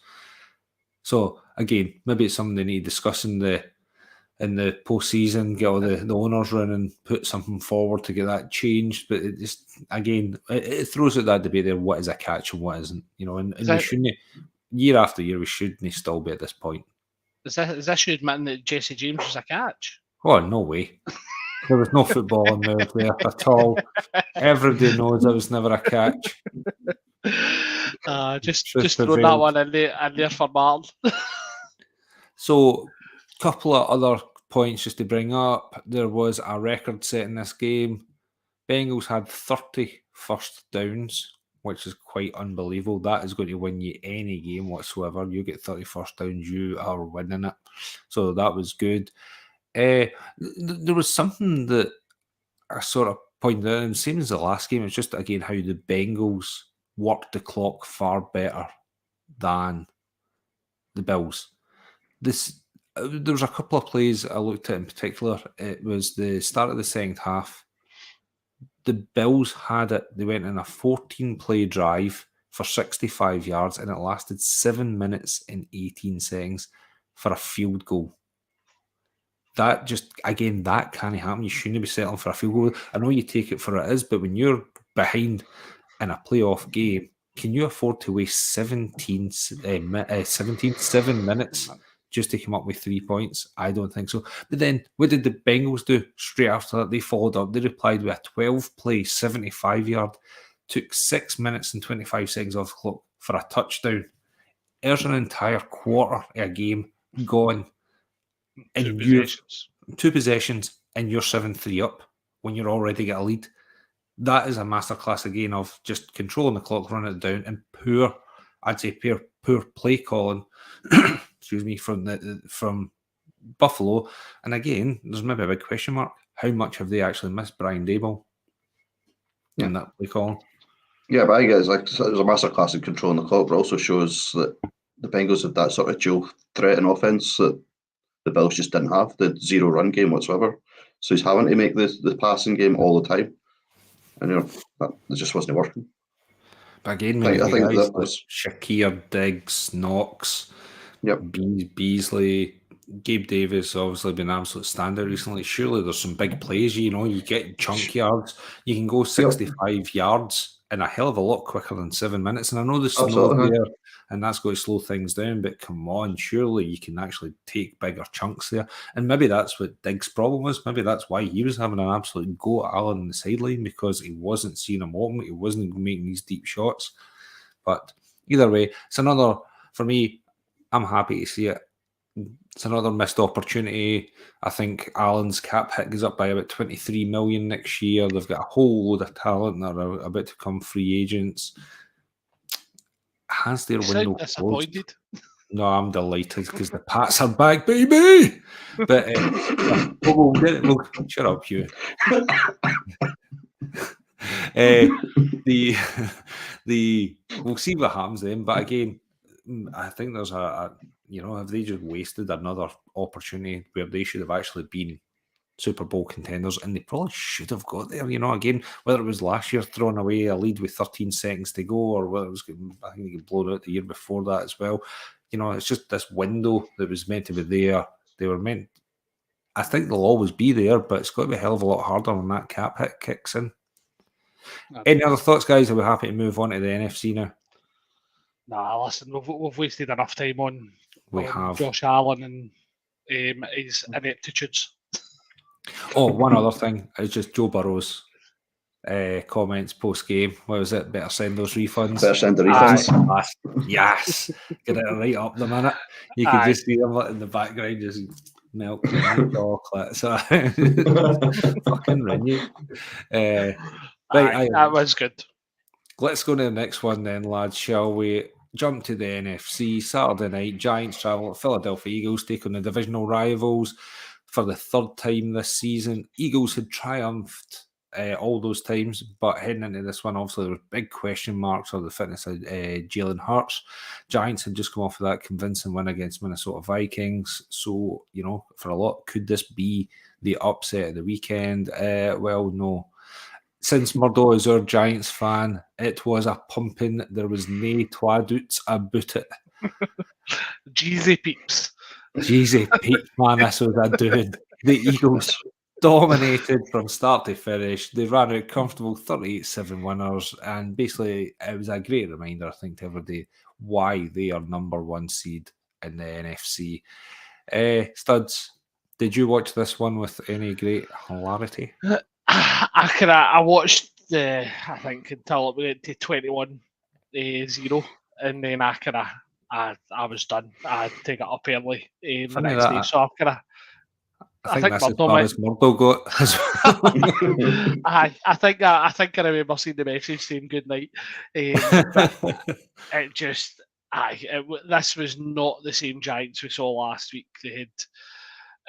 So, again, maybe it's something they need to discuss in the postseason, get all the owners in and put something forward to get that changed. But it just, again, it throws out that debate there, what is a catch and what isn't. And we shouldn't, year after year, we shouldn't still be at this point. Is this you admitting that Jesse James was a catch? Oh, no way. There was no football involved there at all. Everybody knows it was never a catch. Just throw that one in there for Martin. So, couple of other points just to bring up. There was a record set in this game. Bengals had 30 first downs, which is quite unbelievable. That is going to win you any game whatsoever. You get 30 first downs, you are winning it. So that was good. There was something that I sort of pointed out, and same as the last game, it's just, again, how the Bengals worked the clock far better than the Bills. There was a couple of plays I looked at in particular. It was the start of the second half. The Bills had it. They went in a 14-play drive for 65 yards, and it lasted 7 minutes and 18 seconds for a field goal. That just, again, that can't happen. You shouldn't be settling for a field goal. I know you take it for what it is, but when you're behind in a playoff game, can you afford to waste 7 minutes just to come up with 3 points? I don't think so. But then, what did the Bengals do straight after that? They followed up. They replied with a 12-play, 75-yard, took 6 minutes and 25 seconds off the clock for a touchdown. There's an entire quarter of a game gone. And two possessions, and you're 7-3 up when you're already got a lead. That is a masterclass again of just controlling the clock, running it down, and poor play calling. Excuse me, from Buffalo. And again, there's maybe a big question mark. How much have they actually missed Brian Daboll in that play calling? Yeah, but I guess it was a masterclass in controlling the clock, but also shows that the Bengals had that sort of dual threat in offense that the Bills just didn't have, the zero run game whatsoever. So he's having to make the passing game all the time. And that just wasn't working. But again, when I think guys that like Shakir, Diggs, Knox, Beasley, Gabe Davis obviously been an absolute standout recently. Surely there's some big plays, you get chunk yards. You can go 65 yards in a hell of a lot quicker than 7 minutes. And I know the snow's there and that's going to slow things down, but come on, surely you can actually take bigger chunks there. And maybe that's what Diggs' problem was. Maybe that's why he was having an absolute go at Allen on the sideline, because he wasn't seeing him open. He wasn't making these deep shots. But either way, it's another, for me, I'm happy to see it. It's another missed opportunity. I think Allen's cap hit goes up by about 23 million next year. They've got a whole load of talent that are about to come free agents. Has their window closed? No, I'm delighted because the Pats are back, baby. But we'll shut up, you. We'll see what happens then. But again, I think there's have they just wasted another opportunity where they should have actually been Super Bowl contenders, and they probably should have got there. Again, whether it was last year throwing away a lead with 13 seconds to go, or whether it was, I think they got blown out the year before that as well. It's just this window that was meant to be there. They were meant. I think they'll always be there, but it's got to be a hell of a lot harder when that cap hit kicks in. Any other thoughts, guys? Are we happy to move on to the NFC now? Nah, listen, we've wasted enough time on have Josh Allen and his ineptitudes. Oh, one other thing is just Joe Burrow's comments post game. What was it? Better send those refunds. Better send the refunds. Yes, get it right up the minute. You could just see them in the background, just milk chocolate. So fucking renew. Right, that was good. Let's go to the next one then, lads, shall we? Jump to the NFC. Saturday night, Giants travel to Philadelphia Eagles, take on the divisional rivals for the third time this season. Eagles had triumphed all those times, but heading into this one, obviously there were big question marks on the fitness of Jalen Hurts. Giants had just come off of that convincing win against Minnesota Vikings. So, for a lot, could this be the upset of the weekend? Well, no. Since Murdo is our Giants fan, it was a pumping. There was nae twadoots about it. Jeezy peeps. Jeezy peeps, man, this was a dude. The Eagles dominated from start to finish. They ran out comfortable 38-7 winners, and basically it was a great reminder, I think, to everybody why they are number one seed in the NFC. Studs, did you watch this one with any great hilarity? I watched I think until it went to 21-0, and then I was done. I had to get up early the next day, so I think that's as far as Murdo got. I think I remember seeing the message saying good night. It just this was not the same Giants we saw last week. It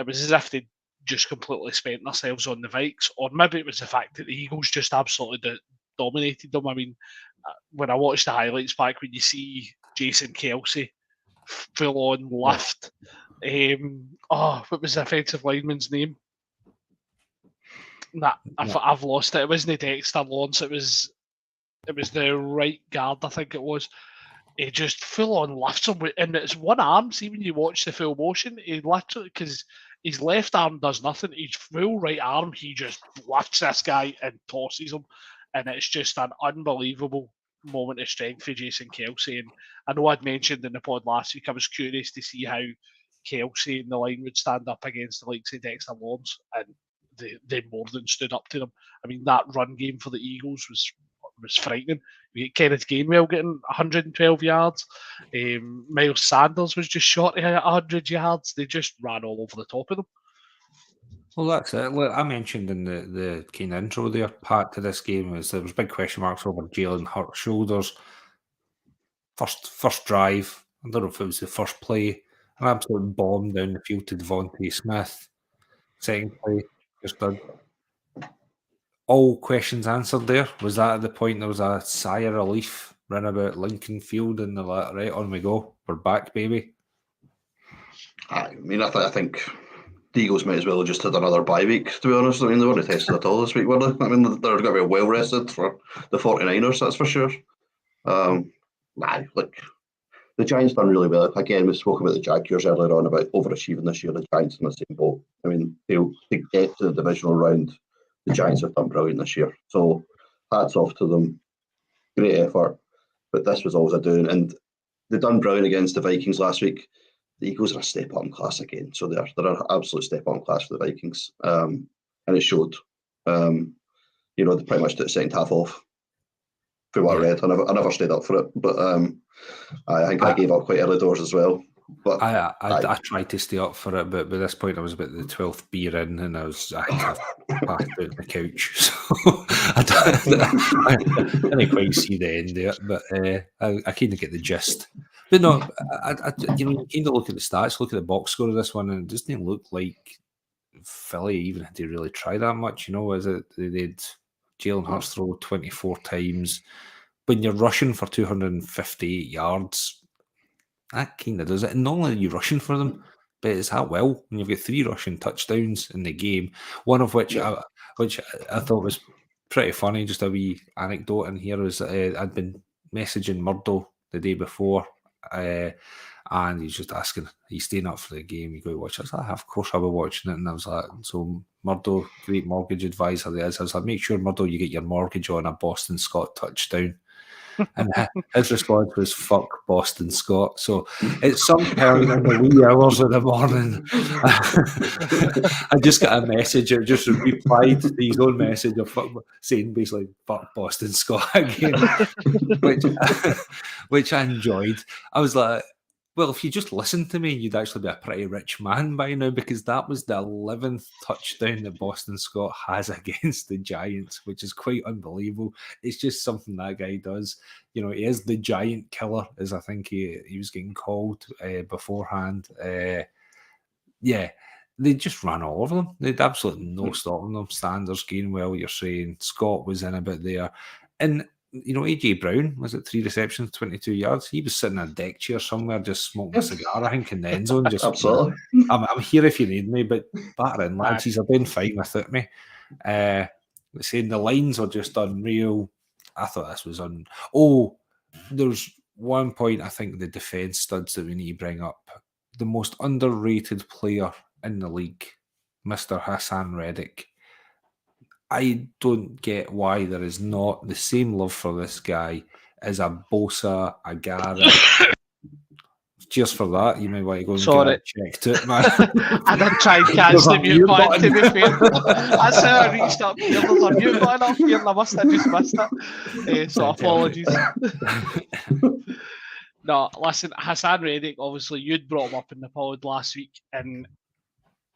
was as if they'd just completely spent themselves on the Vikes, or maybe it was the fact that the Eagles just absolutely dominated them. I mean, when I watched the highlights back, when you see Jason Kelce full on lift, what was the offensive lineman's name? I've lost it. It wasn't Dexter Lawrence. It was the right guard, I think it was. He just full on lifts him, and it's one arm. See, when you watch the full motion, he literally, because his left arm does nothing. His full right arm, he just lifts this guy and tosses him. And it's just an unbelievable moment of strength for Jason Kelce. And I know I'd mentioned in the pod last week, I was curious to see how Kelce and the line would stand up against the likes of Dexter Lawrence. And they more than stood up to them. I mean, that run game for the Eagles was frightening. We get Kenneth Gainwell getting 112 yards. Miles Sanders was just short of 100 yards. They just ran all over the top of them. Well, that's it. Look, I mentioned in the kind of intro there, Pat, to this game, was there was big question marks over Jalen Hurts' shoulders. First drive, I don't know if it was the first play, an absolute bomb down the field to Devontae Smith. Second play, just done. all questions answered there? Was that at the point there was a sigh of relief run about Lincoln Field and they're like, right, on we go. We're back, baby. I mean, I think the Eagles might as well have just had another bye week, to be honest. I mean, they weren't tested at all this week, were they? I mean, they're going to be well rested for the 49ers, that's for sure. Look, the Giants done really well. Again, we spoke about the Jaguars earlier on about overachieving this year. The Giants in the same boat. I mean, to get to the divisional round, the Giants have done brilliant this year. So hats off to them. Great effort. But this was always a doing. And they done brilliant against the Vikings last week. The Eagles are a step up in class again. So they're an absolute step up in class for the Vikings. And it showed. They pretty much took the second half off. For what I read. I never stayed up for it. But I think I gave up quite early doors as well. But I tried to stay up for it, but by this point I was about the 12th beer in, and I passed out on the couch, so I didn't quite see the end of it. But I kind of get the gist. But no, you kind of look at the stats, look at the box score of this one, and it doesn't look like Philly even had to really try that much. Is it they did Jalen Hurts throw 24 times? When you're rushing for 258 yards. That kind of does it. And not only are you rushing for them, but it's that well. And you've got 3 rushing touchdowns in the game, one of which I thought was pretty funny. Just a wee anecdote in here was I'd been messaging Murdo the day before, and he's just asking, "Are you staying up for the game? You go to watch it?" I was like, "Of course I'll be watching it." And I was like, "So Murdo, great mortgage advisor there is." I was like, "Make sure, Murdo, you get your mortgage on a Boston Scott touchdown." And his response was, "Fuck Boston Scott." So it's some point in the wee hours of the morning. I just got a message. It just replied to his own message of saying basically "fuck Boston Scott" again, which I enjoyed. I was like, well, if you just listened to me, you'd actually be a pretty rich man by now, because that was the 11th touchdown that Boston Scott has against the Giants, which is quite unbelievable. It's just something that guy does. He is the giant killer, as I think he was getting called beforehand. They just ran all over them. They had absolutely no stopping them. Sanders, Gainwell, you're saying, Scott was in a bit there. And AJ Brown, was it 3 receptions, 22 yards? He was sitting in a deck chair somewhere just smoking a cigar, I think, in the end zone. Just absolutely. I'm here if you need me, but batter in, lads. He's been fine without me. Saying the lines are just unreal. I thought this was there's one point I think the defence studs that we need to bring up. The most underrated player in the league, Mr. Hassan Reddick. I don't get why there is not the same love for this guy as a Bosa, a Garrett. Cheers for that. You may want to go and get it checked out, man. I did try and catch the mute button, to be fair. That's how I reached up here. There's a mute button up here, and I must have just missed it. So apologies. No, listen, Hassan Reddick, obviously, you'd brought him up in the pod last week, and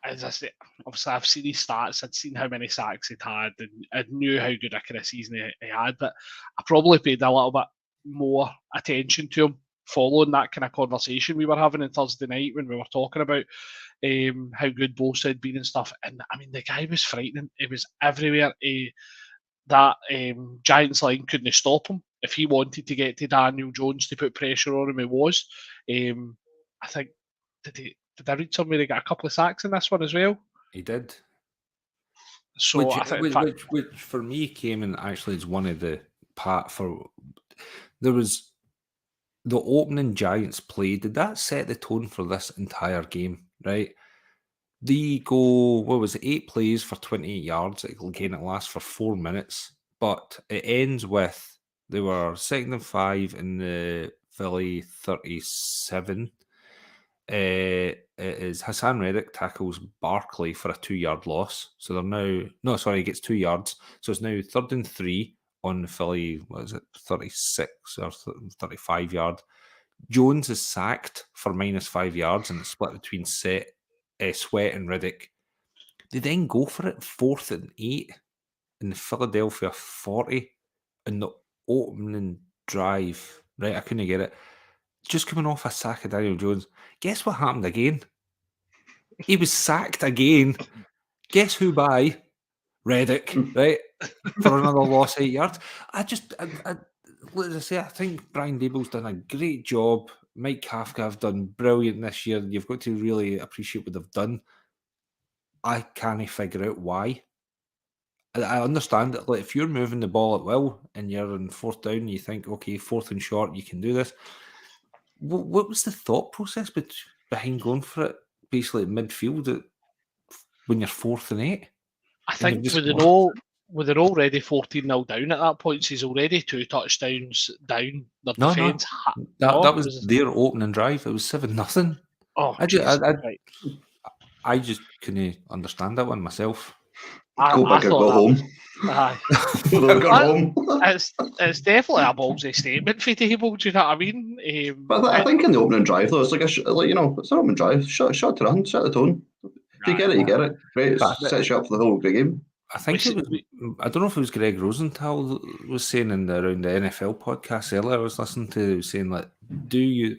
as I say, obviously I've seen his stats, I'd seen how many sacks he'd had, and I knew how good a kind of season he had, but I probably paid a little bit more attention to him following that kind of conversation we were having on Thursday night when we were talking about how good Bosa had been and stuff. And I mean, the guy was frightening. He was everywhere. That Giants line couldn't stop him. If he wanted to get to Daniel Jones to put pressure on him, he was. I think, did I read somewhere he got a couple of sacks in this one as well? He did. So which for me came in actually as one of the there was the opening Giants play. Did that set the tone for this entire game, right? They go, 8 plays for 28 yards. Again, it lasts for 4 minutes, but it ends with they were 2nd and 5 in the Philly 37. It is Hassan Reddick tackles Barkley for a 2-yard loss. So he gets 2 yards. So it's now 3rd and 3 on the Philly, 36 or 35 yard. Jones is sacked for -5 yards, and it's split between Sweat and Reddick. They then go for it 4th and 8 in the Philadelphia 40 in the opening drive. Right, I couldn't get it. Just coming off a sack of Daniel Jones. Guess what happened again? He was sacked again. Guess who by? Reddick, right? for another loss 8 yards. As I say, I think Brian Dable's done a great job. Mike Kafka have done brilliant this year. You've got to really appreciate what they've done. I can't figure out why. I understand that, like, if you're moving the ball at will and you're in 4th down, you think, okay, 4th and short, you can do this. What was the thought process behind going for it, basically at midfield when you're 4th and 8? I think with they're already 14-0 down at that point, so he's already 2 touchdowns down. Their defence. That was their opening drive. It was 7-0. Oh, I just couldn't understand that one myself. Go back and go home. Aye. It's definitely a ballsy statement for Dable. Do you know what I mean? But I think in the opening drive, though, it's like it's an opening drive. Shut the run, set the tone. If you get it, you get it. Great, it sets you up for the whole game. I think it was. I don't know if it was Greg Rosenthal was saying around the NFL podcast earlier. I was listening to saying, like,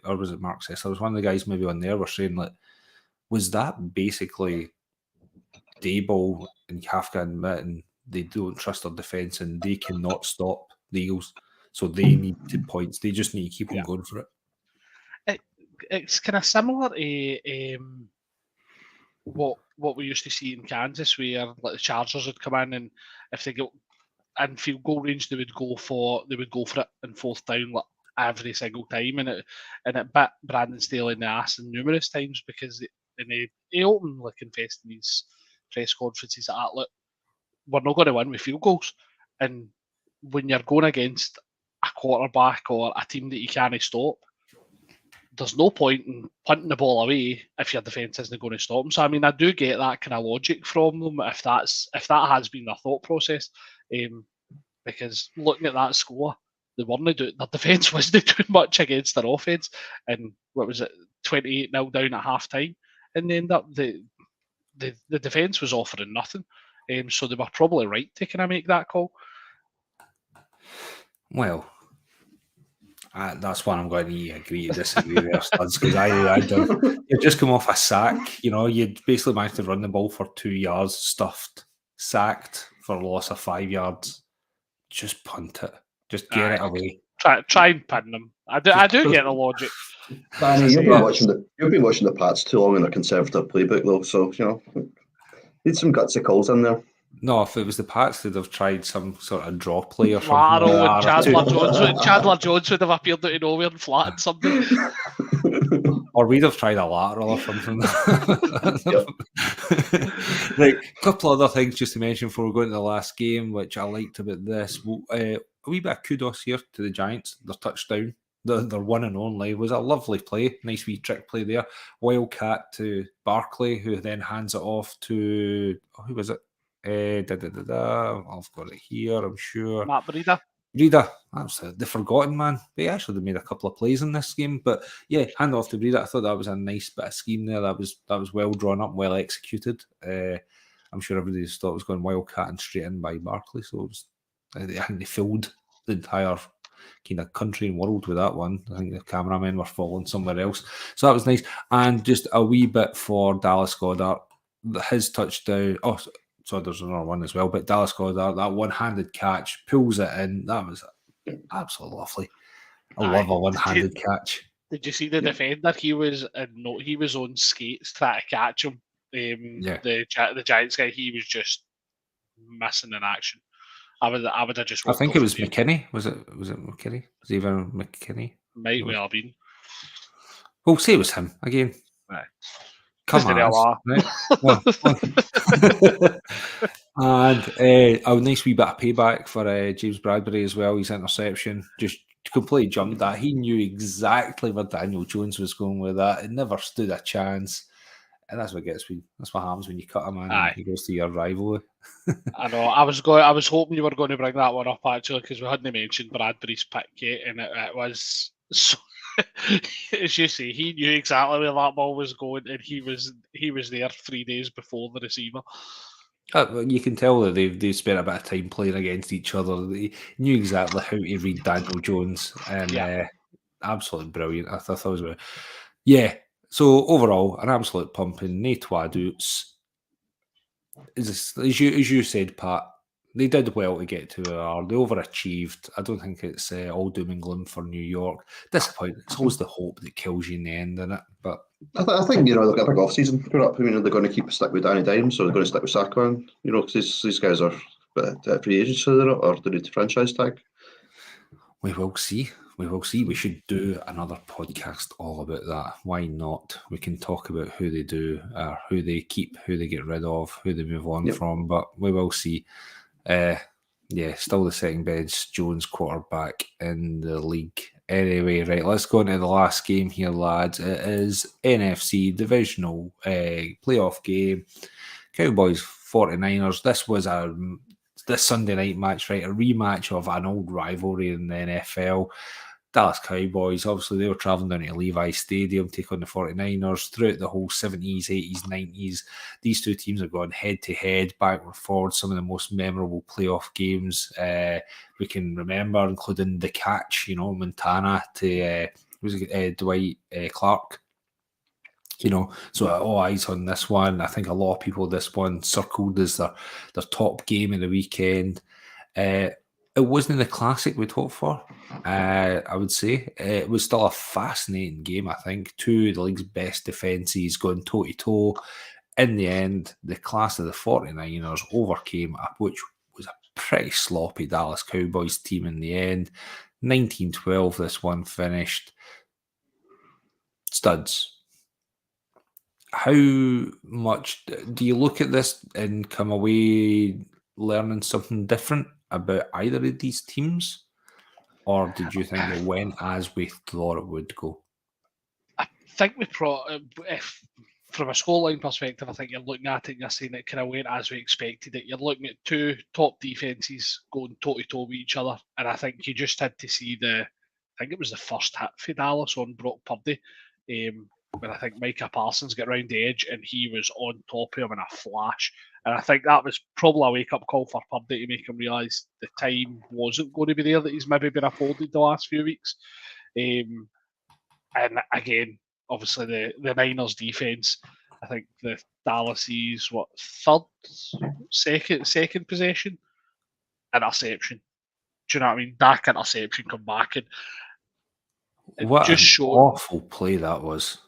or was it Mark Sessler? Was one of the guys maybe on there were saying, like, was that basically Dable and Kafka admitting they don't trust their defence and they cannot stop the Eagles, so they need 2 points. They just need to keep on going for it. It's kind of similar to what we used to see in Kansas, where like the Chargers would come in and if they got in field goal range, they would go for it in 4th down like every single time, and it bit Brandon Staley in the ass numerous times because he openly confessed in his press conferences that, look, we're not going to win with field goals, and when you're going against a quarterback or a team that you can't stop, there's no point in punting the ball away if your defence isn't going to stop them. So I mean, I do get that kind of logic from them if that has been their thought process, because looking at that score, they weren't doing, their defence wasn't doing much against their offence, and what was it, 28-0 down at half time, and then the defence was offering nothing, so they were probably right to kind of make that call. Well, that's one I'm going to agree to disagree with studs, because I don't. You just come off a sack, you basically managed to run the ball for 2 yards, stuffed, sacked for a loss of 5 yards. Just punt it. Just get it away. Try and pin them. I do get the logic. Danny, you've been watching the Pats too long in a conservative playbook, though, so need some gutsy calls in there. No, if it was the Pats, they'd have tried some sort of draw play or something. Chandler Jones would have appeared out of nowhere and flattened something. Or we'd have tried a lateral or something. Right, a couple other things just to mention before we go into the last game, which I liked about this. A wee bit of kudos here to the Giants. Their touchdown, their one and only, was a lovely play. Nice wee trick play there. Wildcat to Barkley, who then hands it off to, who was it? I've got it here, I'm sure. Matt Breida. That's the forgotten man. They actually made a couple of plays in this game, but yeah, hand off to Breida. I thought that was a nice bit of scheme there. That was well drawn up, well executed. I'm sure everybody just thought it was going Wildcat and straight in by Barkley. So I think they filled the entire kind of country and world with that one. I think the cameramen were falling somewhere else. So that was nice. And just a wee bit for Dallas Goedert. His touchdown. So there's another one as well, but Dallas Goedert, that one-handed catch, pulls it in. That was absolutely lovely. I love a one-handed catch. Did you see the defender? He was on skates trying to catch him. The Giants guy, he was just missing in action. I would have just. I think it was McKinney. Was it McKinney? Was it even McKinney? Might well have been. We'll say it was him again. Right. Come on. Right? And a nice wee bit of payback for James Bradbury as well. His interception just completely jumped that. He knew exactly where Daniel Jones was going with that. It never stood a chance. And that's what happens when you cut a man and he goes to your rival. I know. I was hoping you were going to bring that one up actually, because we hadn't mentioned Bradbury's pick yet, and it was so. As you say, he knew exactly where that ball was going, and he was there 3 days before the receiver. You can tell that they spent a bit of time playing against each other. They knew exactly how to read Daniel Jones, and absolutely brilliant. I thought it was So overall, an absolute pumping. No twa doubts. As you said, Pat, They did well to get to where they are. They overachieved. I don't think it's all doom and gloom for New York. Disappointing. It's always the hope that kills you in the end, isn't it? But I think, they've got a big off-season coming up. They're going to stick with Danny Dimes, or they're going to stick with Saka, because these guys are free agents, so they're not, or they need to franchise tag. We will see. We should do another podcast all about that. Why not? We can talk about who they do, who they keep, who they get rid of, who they move on from, but we will see. Still the second best Jones quarterback in the league. Anyway, right, let's go into the last game here, lads. It is NFC Divisional playoff game. Cowboys 49ers. This was this Sunday night match, right? A rematch of an old rivalry in the NFL. Dallas Cowboys, obviously, they were travelling down to Levi Stadium, take on the 49ers throughout the whole 70s, 80s, 90s. These two teams have gone head-to-head, backward, forward, some of the most memorable playoff games we can remember, including the catch, Montana to Dwight Clark. So all eyes on this one. I think a lot of people, this one circled as their top game of the weekend. It wasn't the classic we'd hoped for, I would say. It was still a fascinating game, I think. Two of the league's best defences going toe-to-toe. In the end, the class of the 49ers overcame which was a pretty sloppy Dallas Cowboys team in the end. 19-12, this one finished. Studs. How much do you look at this and come away learning something different about either of these teams, or did you think it went as we thought it would go? I think if from a scoreline perspective, I think you're looking at it and you're saying it kind of went as we expected it. You're looking at two top defences going toe-to-toe with each other, and I think you just had to see I think it was the first hit for Dallas on Brock Purdy, when I think Micah Parsons got round the edge and he was on top of him in a flash. And I think that was probably a wake-up call for Purdy to make him realise the time wasn't going to be there that he's maybe been afforded the last few weeks. And again, obviously the Niners defence, I think the Dallas's second possession, interception. Do you know what I mean? Back interception, come back and what just an showed awful play that was.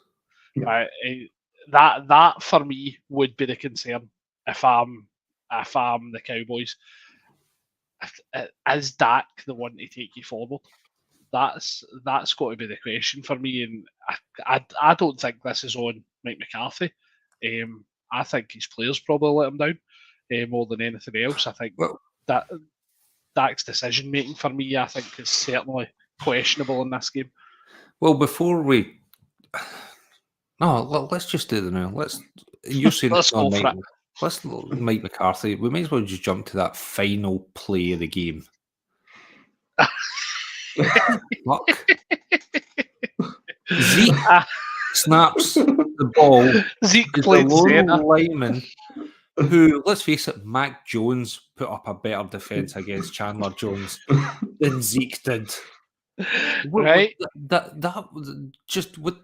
That for me would be the concern if I'm the Cowboys. Is Dak the one to take you forward? That's got to be the question for me, and I don't think this is on Mike McCarthy. I think his players probably let him down more than anything else. I think that Dak's decision making for me, I think, is certainly questionable in this game. Well, before we, let's just do it now. You're saying let's go for it. Let's Mike McCarthy. We may as well just jump to that final play of the game. Fuck. Zeke snaps the ball. Zeke is played the lone centre. lineman who, let's face it, Mac Jones put up a better defence against Chandler Jones than Zeke did. Right? That was just what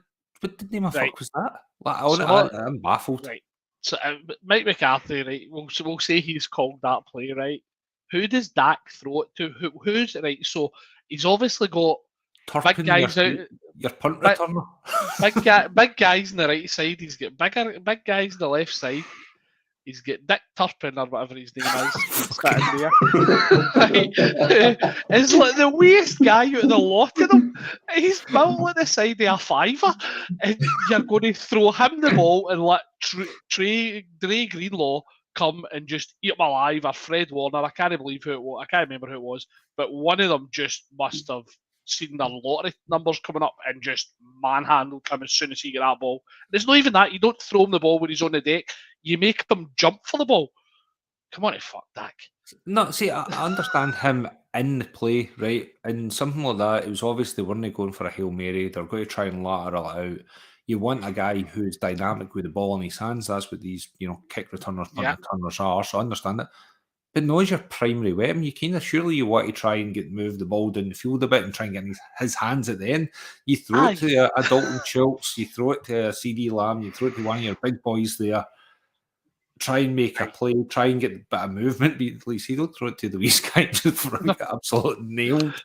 the name of fuck was that? I'm baffled. Right. So Mike McCarthy, right? We'll say he's called that play, right? Who does Dak throw it to? Who's right? So he's obviously got Turpin, big guys out. Your punt returner. Big guys on the right side. He's got big guys on the left side. He's got Dick Turpin or whatever his name is. Standing there. It's like the weirdest guy out of the lot of them. He's built like the side of a fiver. And you're going to throw him the ball and let Dre Greenlaw come and just eat him alive, or Fred Warner. I can't believe who it was. I can't remember who it was. But one of them just must have seen their lottery numbers coming up and just manhandled him as soon as he got that ball. There's not even that. You don't throw him the ball when he's on the deck. You make him jump for the ball. Come on, fuck Dak. No, see, I understand him in the play, right? And something like that, it was obvious they weren't going for a Hail Mary. They're going to try and lateral it out. You want a guy who's dynamic with the ball in his hands. That's what these, kick returners, punt returners are. So I understand it. But no, as your primary weapon, you kind of surely you want to try and move the ball down the field a bit and try and get his hands at the end. You throw it to a Dalton Schultz, you throw it to a CD Lamb, you throw it to one of your big boys there. try and make a play, try and get a bit of movement, but at least he don't throw it to the wee guy just for get absolutely nailed.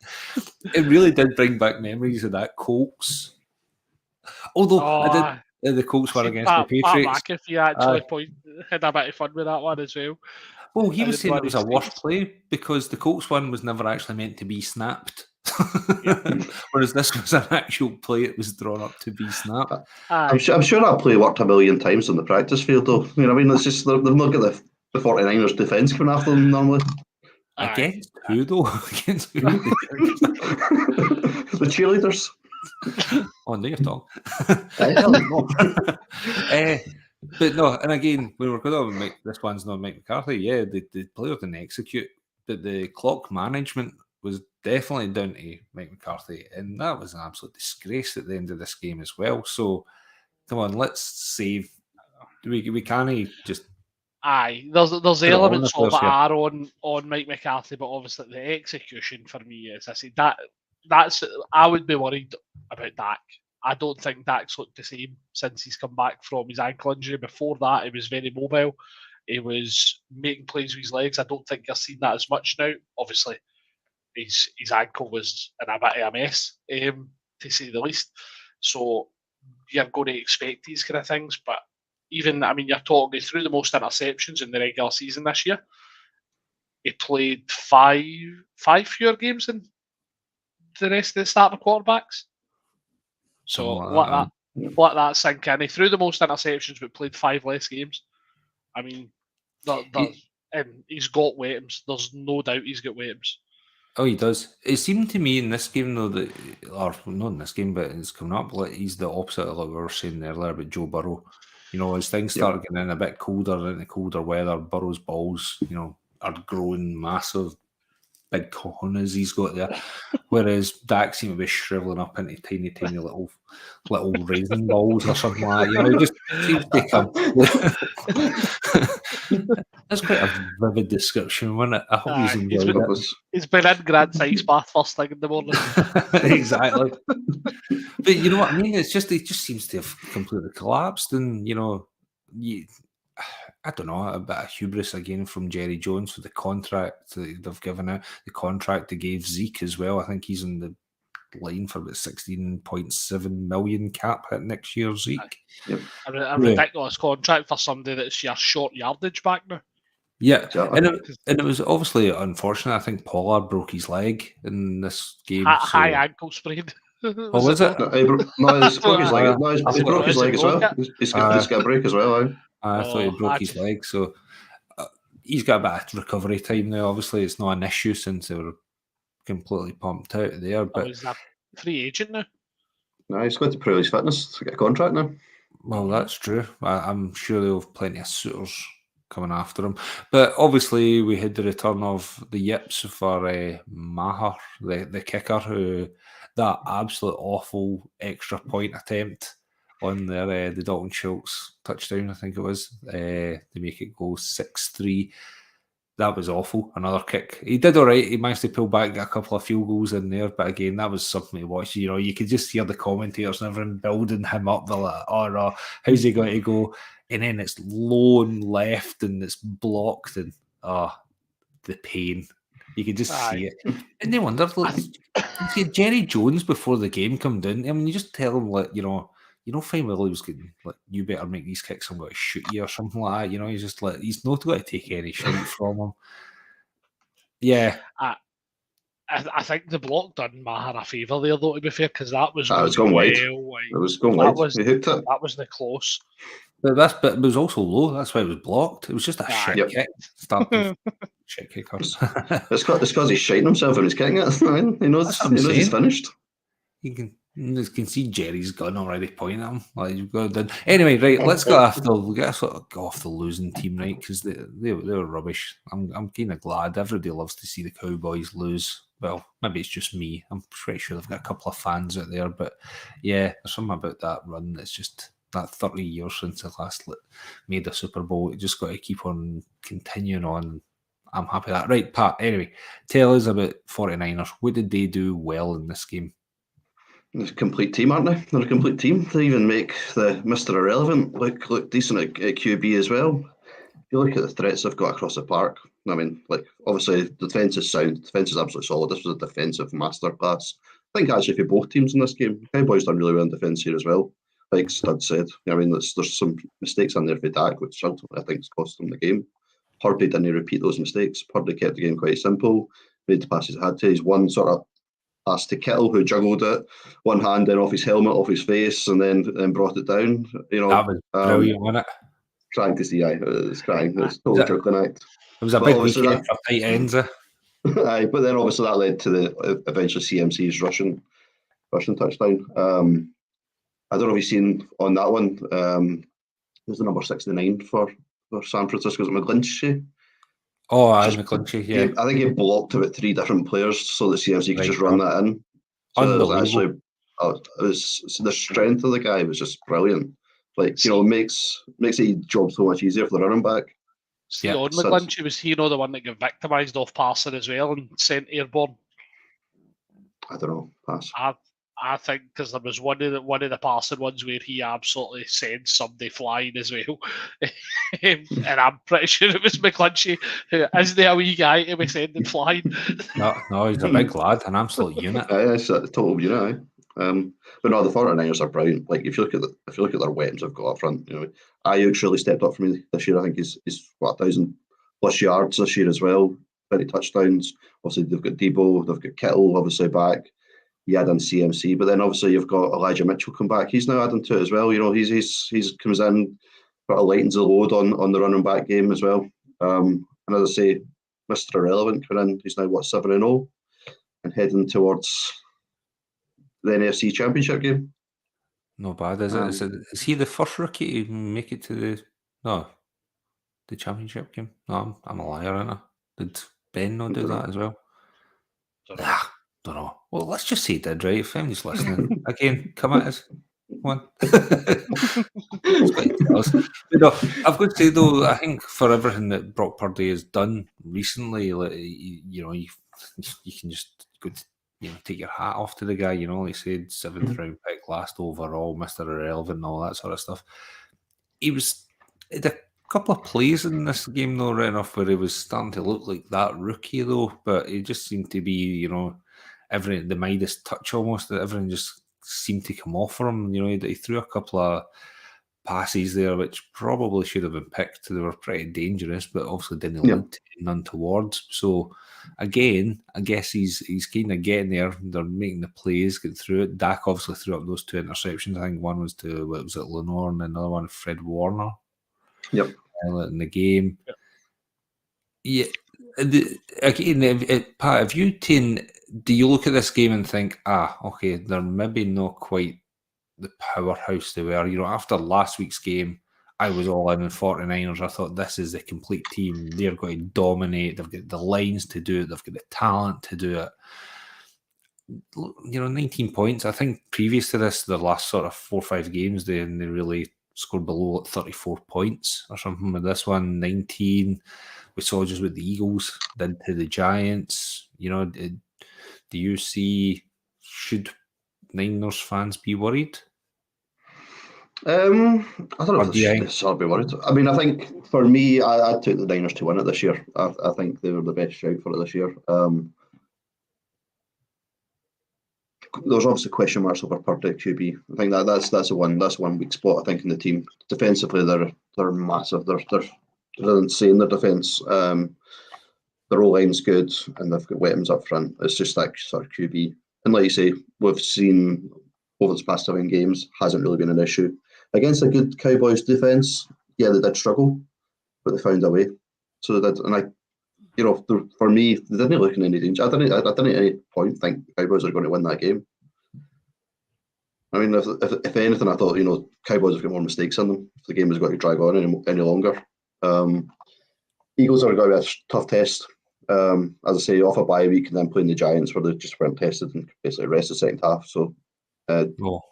It really did bring back memories of that Colts. Although I did, the Colts were against the Patriots. Pat McAfee actually had a bit of fun with that one as well. Well, he was saying it was a worse play because the Colts one was never actually meant to be snapped. Whereas this was an actual play, it was drawn up to be snapped. I'm sure that play worked a million times on the practice field, though. You know what I mean? It's just they've not got the 49ers defence coming after them normally. Against who, though? Against who? The cheerleaders. Oh, no, you're talking. But no, and again, when we're going to make this one's not Mike McCarthy, yeah, the player didn't execute, but the clock management was definitely down to Mike McCarthy, and that was an absolute disgrace at the end of this game as well. So, come on, let's save. We can't just. Aye, there's elements of it are on Mike McCarthy, but obviously the execution for me is, I see that's I would be worried about Dak. I don't think Dak's looked the same since he's come back from his ankle injury. Before that, he was very mobile. He was making plays with his legs. I don't think you're seeing that as much now. Obviously, his ankle was in a bit of a mess, to say the least. So you're going to expect these kind of things. But even, I mean, you're talking through the most interceptions in the regular season this year. He played five fewer games than the rest of the starting quarterbacks. So let that sink in. He threw the most interceptions, but played 5 less games. I mean, and he's got weapons. There's no doubt he's got weapons. Oh, he does. It seemed to me in this game, though, that, or not in this game, but it's coming up, like he's the opposite of what we were saying earlier about Joe Burrow. You know, as things start getting in a bit colder, into colder weather, Burrow's balls, you know, are growing massive. Big cojones he's got there, whereas Dak seemed to be shriveling up into tiny little raisin balls or something like that. You know, he just seems to come. That's quite a vivid description, wasn't it? I hope he's enjoyed it. He's been in Grand Size bath first thing in the morning. Exactly. But you know what I mean? It just seems to have completely collapsed, and you know, I don't know, a bit of hubris again from Jerry Jones for the contract that they've given out, the contract they gave Zeke as well. I think he's on the line for about 16.7 million cap hit next year, Zeke. Yep. A ridiculous contract for somebody that's your short yardage back now. Yeah, and it was obviously unfortunate. I think Pollard broke his leg in this game. High ankle sprain. Oh, was it? No, he broke his leg. No, he broke his leg as well. He's got a break as well. I thought he broke his leg, so he's got a bit of recovery time now. Obviously, it's not an issue since they were completely pumped out there. But he's a free agent now. No, he's got to prove his fitness to get a contract now. Well, that's true. I'm sure they'll have plenty of suitors coming after him. But obviously, we had the return of the yips for Maher, the kicker, who that absolute awful extra point attempt on their the Dalton Schultz touchdown, I think it was, to make it go 6-3. That was awful. Another kick. He did all right. He managed to pull back, get a couple of field goals in there. But again, that was something to watch. You know, you could just hear the commentators and everyone building him up. They're like, oh no, how's he going to go? And then it's low and left and it's blocked. And the pain. You could just see it. And they wondered, like, see Jerry Jones before the game come down. I mean, you just tell him, like, you know, fine well he was getting, like, you better make these kicks, I'm going to shoot you or something like that. You know, he's just like, he's not going to take any shit from him. Yeah. I think the block done Maher a favour there, though, to be fair, because that was going wide. It was going wide. He hooked it. That was the close. But it was also low. That's why it was blocked. It was just a shit kick. Shit kickers. It's because he's shiting himself when he's kicking it. I mean, he knows he's finished. You can see Jerry's gun already pointing at him. Like, you've got done. Anyway, right, let's go off the losing team, right? Because they were rubbish. I'm kind of glad. Everybody loves to see the Cowboys lose. Well, maybe it's just me. I'm pretty sure they've got a couple of fans out there, but yeah, there's something about that run that's just that 30 years since they last made a Super Bowl. It just got to keep on continuing on. I'm happy with that. Right, Pat, anyway, tell us about 49ers. What did they do well in this game? They're a complete team, aren't they? They're a complete team. They even make the Mr. Irrelevant look decent at QB as well. you look at the threats they've got across the park, I mean, like, obviously, the defence is sound. The defence is absolutely solid. This was a defensive masterclass. I think actually for both teams in this game, Cowboys done really well in defence here as well. Like Stud said, I mean, there's some mistakes in there for Dak, which ultimately I think has cost them the game. Purdy didn't repeat those mistakes. Purdy kept the game quite simple, made the passes he had to. He's one sort of pass to Kittle, who juggled it, one hand then off his helmet, off his face, and then brought it down. You know, that was brilliant, wasn't it? Trying to see, it was crying. It was totally chuckling act. It was a big weekend for tight ends. Aye, but then obviously that led to the eventually CMC's Russian touchdown. I don't know if you've seen on that one. Who's the number 69 for San Francisco? Is it McGlinchey? Oh, McGlinchey, yeah. I think he blocked about 3 different players so that CMC could just run that in. So unbelievable. The strength of the guy was just brilliant. Like, you know, makes his job so much easier for the running back. See, on McGlinchey, was he the one that got victimised off passing as well and sent airborne? I don't know. Pass. I think because there was one of the passing ones where he absolutely sent somebody flying as well, and I'm pretty sure it was McGlinchey, who isn't a wee guy to be sending flying. No, he's a big lad, an absolute unit. It's a total unit. But no, the 49ers are brilliant. Like if you look at their weapons they've got up front, you know, Ayuk's really stepped up for me this year. I think he's 1,000+ yards this year as well, 20 touchdowns. Obviously they've got Debo, they've got Kittle obviously back. You add in CMC, but then obviously you've got Elijah Mitchell come back. He's now adding to it as well. You know, he's comes in, sort of lightens the load on the running back game as well. And as I say, Mr. Irrelevant coming in. He's now 7-0 and heading towards the NFC Championship game. Not bad, is it? Is he the first rookie to make it to the championship game? No, I'm a liar, aren't I? Did Ben not do that as well? Don't know. Well, let's just say he did, right? If anybody's listening, again, come at us. Come on. You know, I've got to say, though, I think for everything that Brock Purdy has done recently, like, you know, you can just go to, you know, take your hat off to the guy. You know, like I said, 7th round pick, last overall, Mr. Irrelevant, and all that sort of stuff. He had a couple of plays in this game, though, right enough, where he was starting to look like that rookie, though, but he just seemed to be, you know, the Midas touch almost, that everything just seemed to come off for him. You know, he threw a couple of passes there which probably should have been picked. They were pretty dangerous, but obviously didn't lead to none towards. So again, I guess he's kind of getting there. They're making the plays, getting through it. Dak obviously threw up those 2 interceptions. I think one was to, what was it, Lenore, and another one Fred Warner. Yep. In the game. Yep. Yeah. Again, Pat, have you do you look at this game and think, okay, they're maybe not quite the powerhouse they were? You know, after last week's game, I was all in 49ers. I thought this is the complete team. They're going to dominate. They've got the lines to do it. They've got the talent to do it. You know, 19 points. I think previous to this, the last sort of 4 or 5 games, they really scored below 34 points or something. With this one, 19. We saw just what the Eagles did to the Giants. You know, do you see, should Niners fans be worried? I don't know if they should be worried. I mean, I think for me, I took the Niners to win it this year. I think they were the best shout for it this year. There's obviously question marks over Purdy QB. I think that's a 1 weak spot. I think in the team defensively, they're massive. They're insane. Their defense. Their O line's good, and they've got weapons up front. It's just like sort of QB. And like you say, we've seen over the past 7 games hasn't really been an issue against a good Cowboys defense. Yeah, they did struggle, but they found a way. So they did, and you know, for me, they didn't look in any danger. I didn't at any point think the Cowboys are going to win that game. I mean, if anything, I thought, you know, Cowboys have got more mistakes in them. If the game is going to drag on any longer. Eagles are going to be a tough test. As I say, off a bye week and then playing the Giants where they just weren't tested and basically rest the second half. So, well,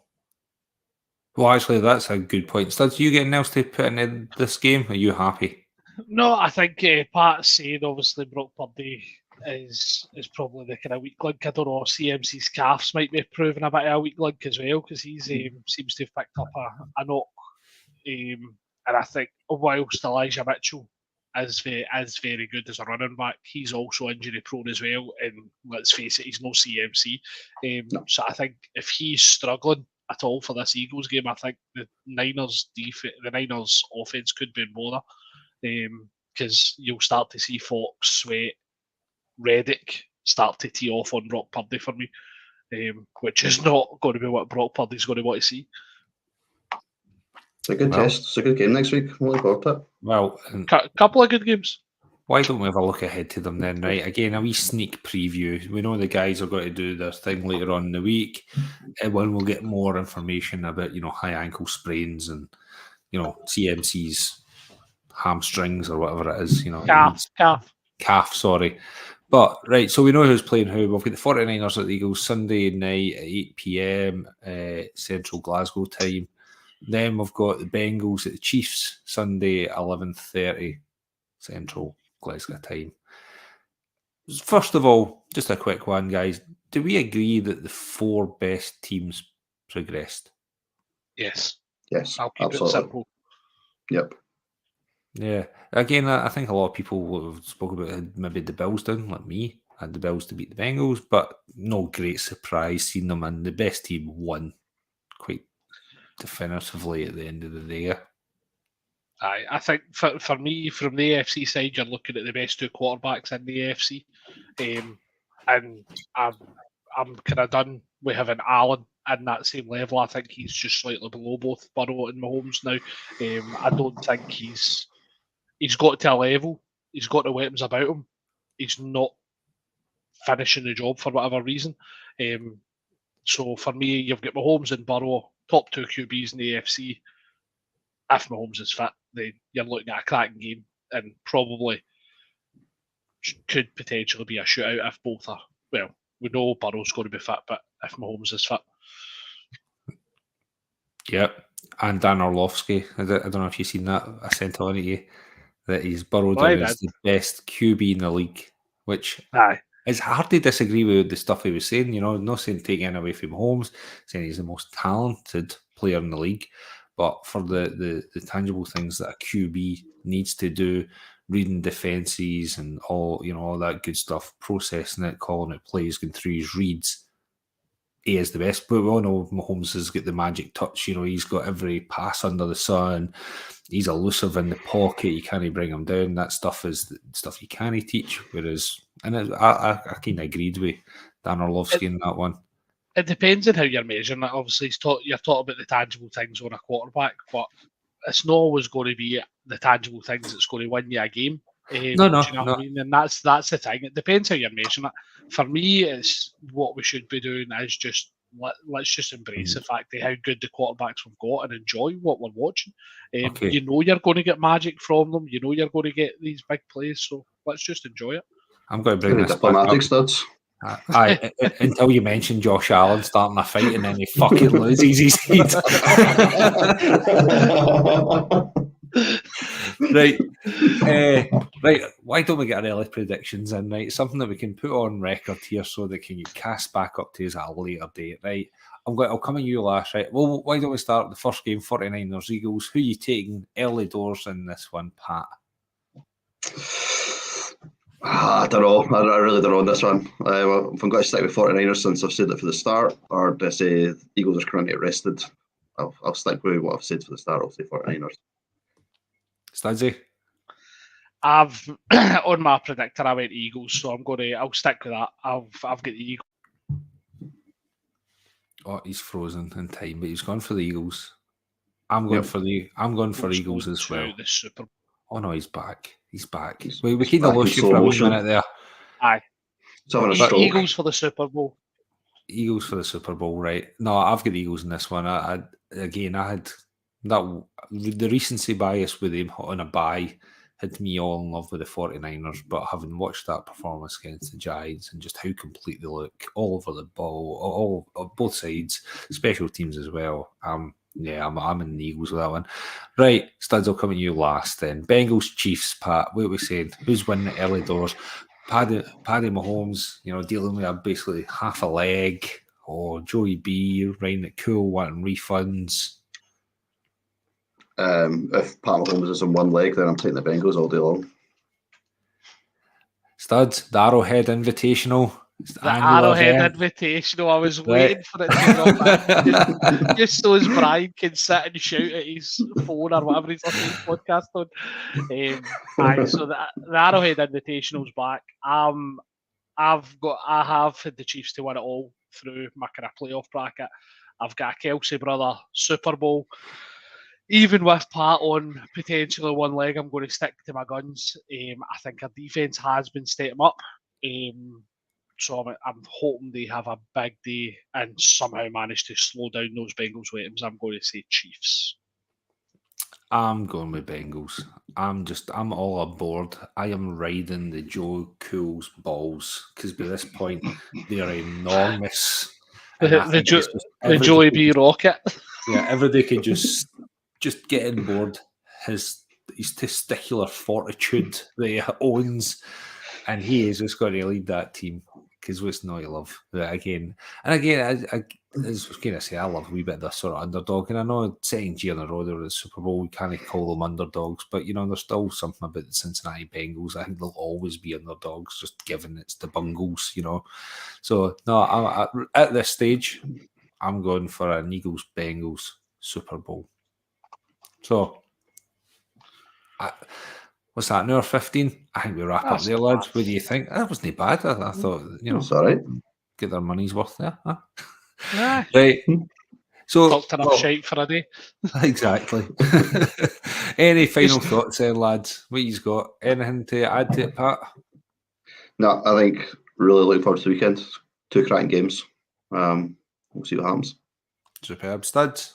actually, that's a good point. Studs, you getting else to put in this game? Are you happy? No, I think Pat's saying obviously Brock Purdy is probably the kind of weak link. I don't know, CMC's calves might be proving a bit of a weak link as well because he seems to have picked up a knock. And I think whilst Elijah Mitchell is very good as a running back. He's also injury prone as well, and let's face it, he's no CMC. So I think if he's struggling at all for this Eagles game, I think the Niners offense could be in bother, because you'll start to see Fox, Sweat, Reddick start to tee off on Brock Purdy for me, which is not going to be what Brock Purdy's going to want to see. It's a good test. It's a good game next week. I'm looking forward to it. Well, couple of good games. Why don't we have a look ahead to them then, right? Again, a wee sneak preview. We know the guys are going to do their thing later on in the week, when we'll get more information about, high ankle sprains and, CMC's hamstrings or whatever it is, calf, sorry. But, right, so we know who's playing who. We've got the 49ers at the Eagles Sunday night at 8 p.m. Central Glasgow time. Then we've got the Bengals at the Chiefs Sunday 11:30 Central Glasgow time. First of all, just a quick one, guys. Do we agree that the 4 best teams progressed? Yes. Yes, I'll keep absolutely. it simple. Yep. Yeah. Again, I think a lot of people have spoken about maybe the Bills down, like me, had the Bills to beat the Bengals, but no great surprise seeing them, and the best team won quite definitively at the end of the day. I think for me, from the AFC side, you're looking at the best 2 quarterbacks in the AFC, and I'm kind of done with having Allen in that same level. I think he's just slightly below both Burrow and Mahomes now. I don't think he's got to a level. He's got the weapons about him. He's not finishing the job for whatever reason. So for me, you've got Mahomes and Burrow, top 2 QBs in the AFC. If Mahomes is fit, then you're looking at a cracking game, and probably could potentially be a shootout if both are. Well, we know Burrow's going to be fit, but if Mahomes is fit. Yep. And Dan Orlovsky, I don't know if you've seen that. I sent on to you that he's Burrow down as the best QB in the league, which it's hard to disagree with the stuff he was saying. Not saying taking away from Mahomes, saying he's the most talented player in the league. But for the tangible things that a QB needs to do, reading defenses and all that good stuff, processing it, calling it plays, going through his reads, he is the best. But we all know Mahomes has got the magic touch. He's got every pass under the sun. He's elusive in the pocket. You can't bring him down. That stuff is the stuff you can't teach. Whereas, I kind of agreed with Dan Orlovsky in that one. It depends on how you're measuring it. Obviously, you're talking about the tangible things on a quarterback, but it's not always going to be the tangible things that's going to win you a game. No. Do you know what I mean? And that's the thing. It depends how you're measuring it. For me, it's what we should be doing is just let's just embrace the fact of how good the quarterbacks we've got and enjoy what we're watching. Okay. You know you're going to get magic from them. You know you're going to get these big plays. So let's just enjoy it. I'm going to bring this diplomatic studs. Until you mentioned Josh Allen starting a fight and then he fucking loses his head. Right. Right. Why don't we get our early predictions in, right? Something that we can put on record here so that can you cast back up to us at a later date, right? I'll come at you last, right? Well, why don't we start the first game, 49ers Eagles? Who are you taking early doors in this one, Pat? I don't know. I really don't know on this one. If I'm going to stick with 49ers since I've said it for the start, or to say Eagles are currently rested, I'll stick with what I've said for the start. I'll say 49ers. Stadzy? I've on my predictor I went Eagles, so I'll stick with that. I've got the Eagles. Oh, he's frozen in time, but he's gone for the Eagles. I'm going for Eagles as well. The Super Bowl. Oh no, he's back. He's back. We kind of lost you for a minute there. Aye. Eagles for the Super Bowl. Eagles for the Super Bowl, right? No, I've got the Eagles in this one. I had that the recency bias with him on a bye had me all in love with the 49ers, but having watched that performance against the Giants and just how complete they look all over the ball, all both sides, special teams as well. Yeah, I'm in the Eagles with that one. Right, Studs, I'll come at you last then. Bengals, Chiefs, Pat, what are we saying? Who's winning the early doors? Paddy Mahomes, dealing with basically half a leg, or Joey B, riding it cool, wanting refunds. If Pat Mahomes is on one leg, then I'm taking the Bengals all day long. Studs, the Arrowhead Invitational. The Arrowhead Invitational. I was waiting for it to drop in. Just so as Brian can sit and shout at his phone or whatever he's listening to the podcast on. So the Arrowhead Invitational's back. I have had the Chiefs to win it all through my kind of playoff bracket. I've got a Kelsey brother Super Bowl. Even with Pat on potentially one leg, I'm going to stick to my guns. I think our defence has been stepping up. So I'm hoping they have a big day and somehow manage to slow down those Bengals weapons. I'm going to say Chiefs. I'm going with Bengals. I'm all aboard. I am riding the Joe Cool's balls because by this point they are enormous. The Joey B Rocket. Yeah, everybody can just get on board his testicular fortitude that he owns, and he is just going to lead that team. Because what's not to love again? And again, I was going to say I love a wee bit of this sort of underdog, and I know second year in a row they were the Super Bowl. We can't call them underdogs, but there's still something about the Cincinnati Bengals. I think they'll always be underdogs, just given it's the Bungles, So no, at this stage, I'm going for an Eagles Bengals Super Bowl. So. What's that, an hour 15? I think we wrap up there, lads. What do you think? That wasn't bad. I thought, it's all right. Get their money's worth there. Huh? Yeah. Right. So, talked enough shite for a day. Exactly. Any final thoughts there, lads? What you've got? Anything to add to it, Pat? No, I think really looking forward to the weekend. 2 cracking games. We'll see what happens. Superb. Studs?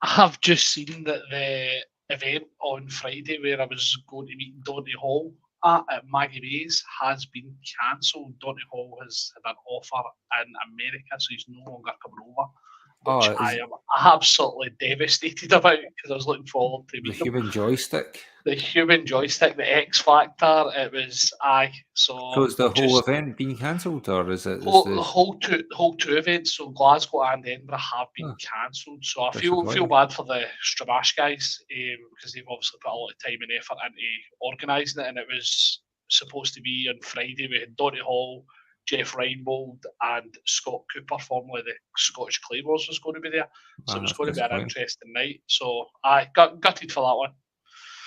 I've just seen that the event on Friday where I was going to meet Donny Hall at Maggie Bay's has been cancelled. Donny Hall has had an offer in America, so he's no longer coming over, which I am absolutely devastated about because I was looking forward to meeting the human joystick. The human joystick, the X Factor. It was So is the whole event being cancelled, or is it the whole two events? So Glasgow and Edinburgh have been cancelled. So I feel bad for the Stramash guys because they've obviously put a lot of time and effort into organising it, and it was supposed to be on Friday. We had Donny Hall, Jeff Reinbold, and Scott Cooper, formerly the Scottish Claymores, was going to be there. So it was going to be an interesting night. So I got gutted for that one.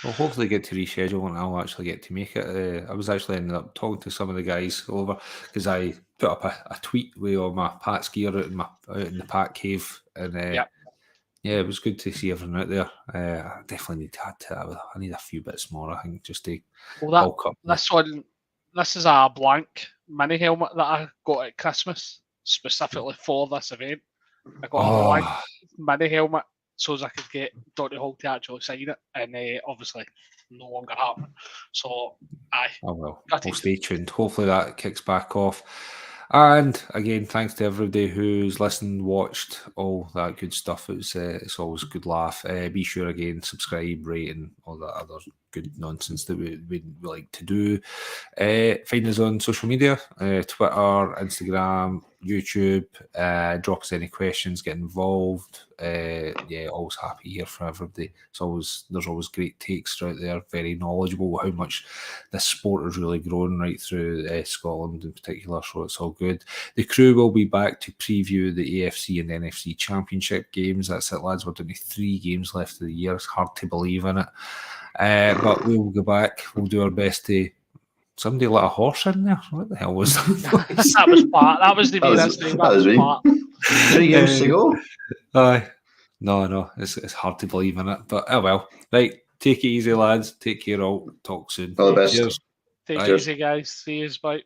We'll hopefully get to reschedule and I'll actually get to make it. I was actually ended up talking to some of the guys over because I put up a tweet with all my Pat's gear out in the Pat cave, and it was good to see everyone out there. I definitely need to add to that. I need a few bits more, I think, just to bulk up. This is a blank mini helmet that I got at Christmas specifically for this event. I got a blank mini helmet so as I could get Donny Hall to actually sign it, and obviously no longer happening. So we'll stay tuned. Hopefully that kicks back off. And again, thanks to everybody who's listened, watched, all that good stuff. It's always a good laugh. Be sure again, subscribe, rate, and all that other good nonsense that we like to do. Find us on social media, Twitter, Instagram, YouTube. Drop us any questions, get involved. Always happy here for everybody. There's always great takes out there, very knowledgeable how much this sport has really grown right through Scotland in particular, so it's all good. The crew will be back to preview the AFC and NFC Championship games. That's it, lads. We're doing 3 games left of the year. It's hard to believe in it. But we'll go back. We'll do our best to... Somebody let a horse in there? What the hell was that? That was Pat. That was the best thing. That was Pat. 3 games to go. No, it's hard to believe in it. But well. Right, take it easy, lads. Take care all. Talk soon. All the best. Cheers. Take it easy, guys. See you. Bye.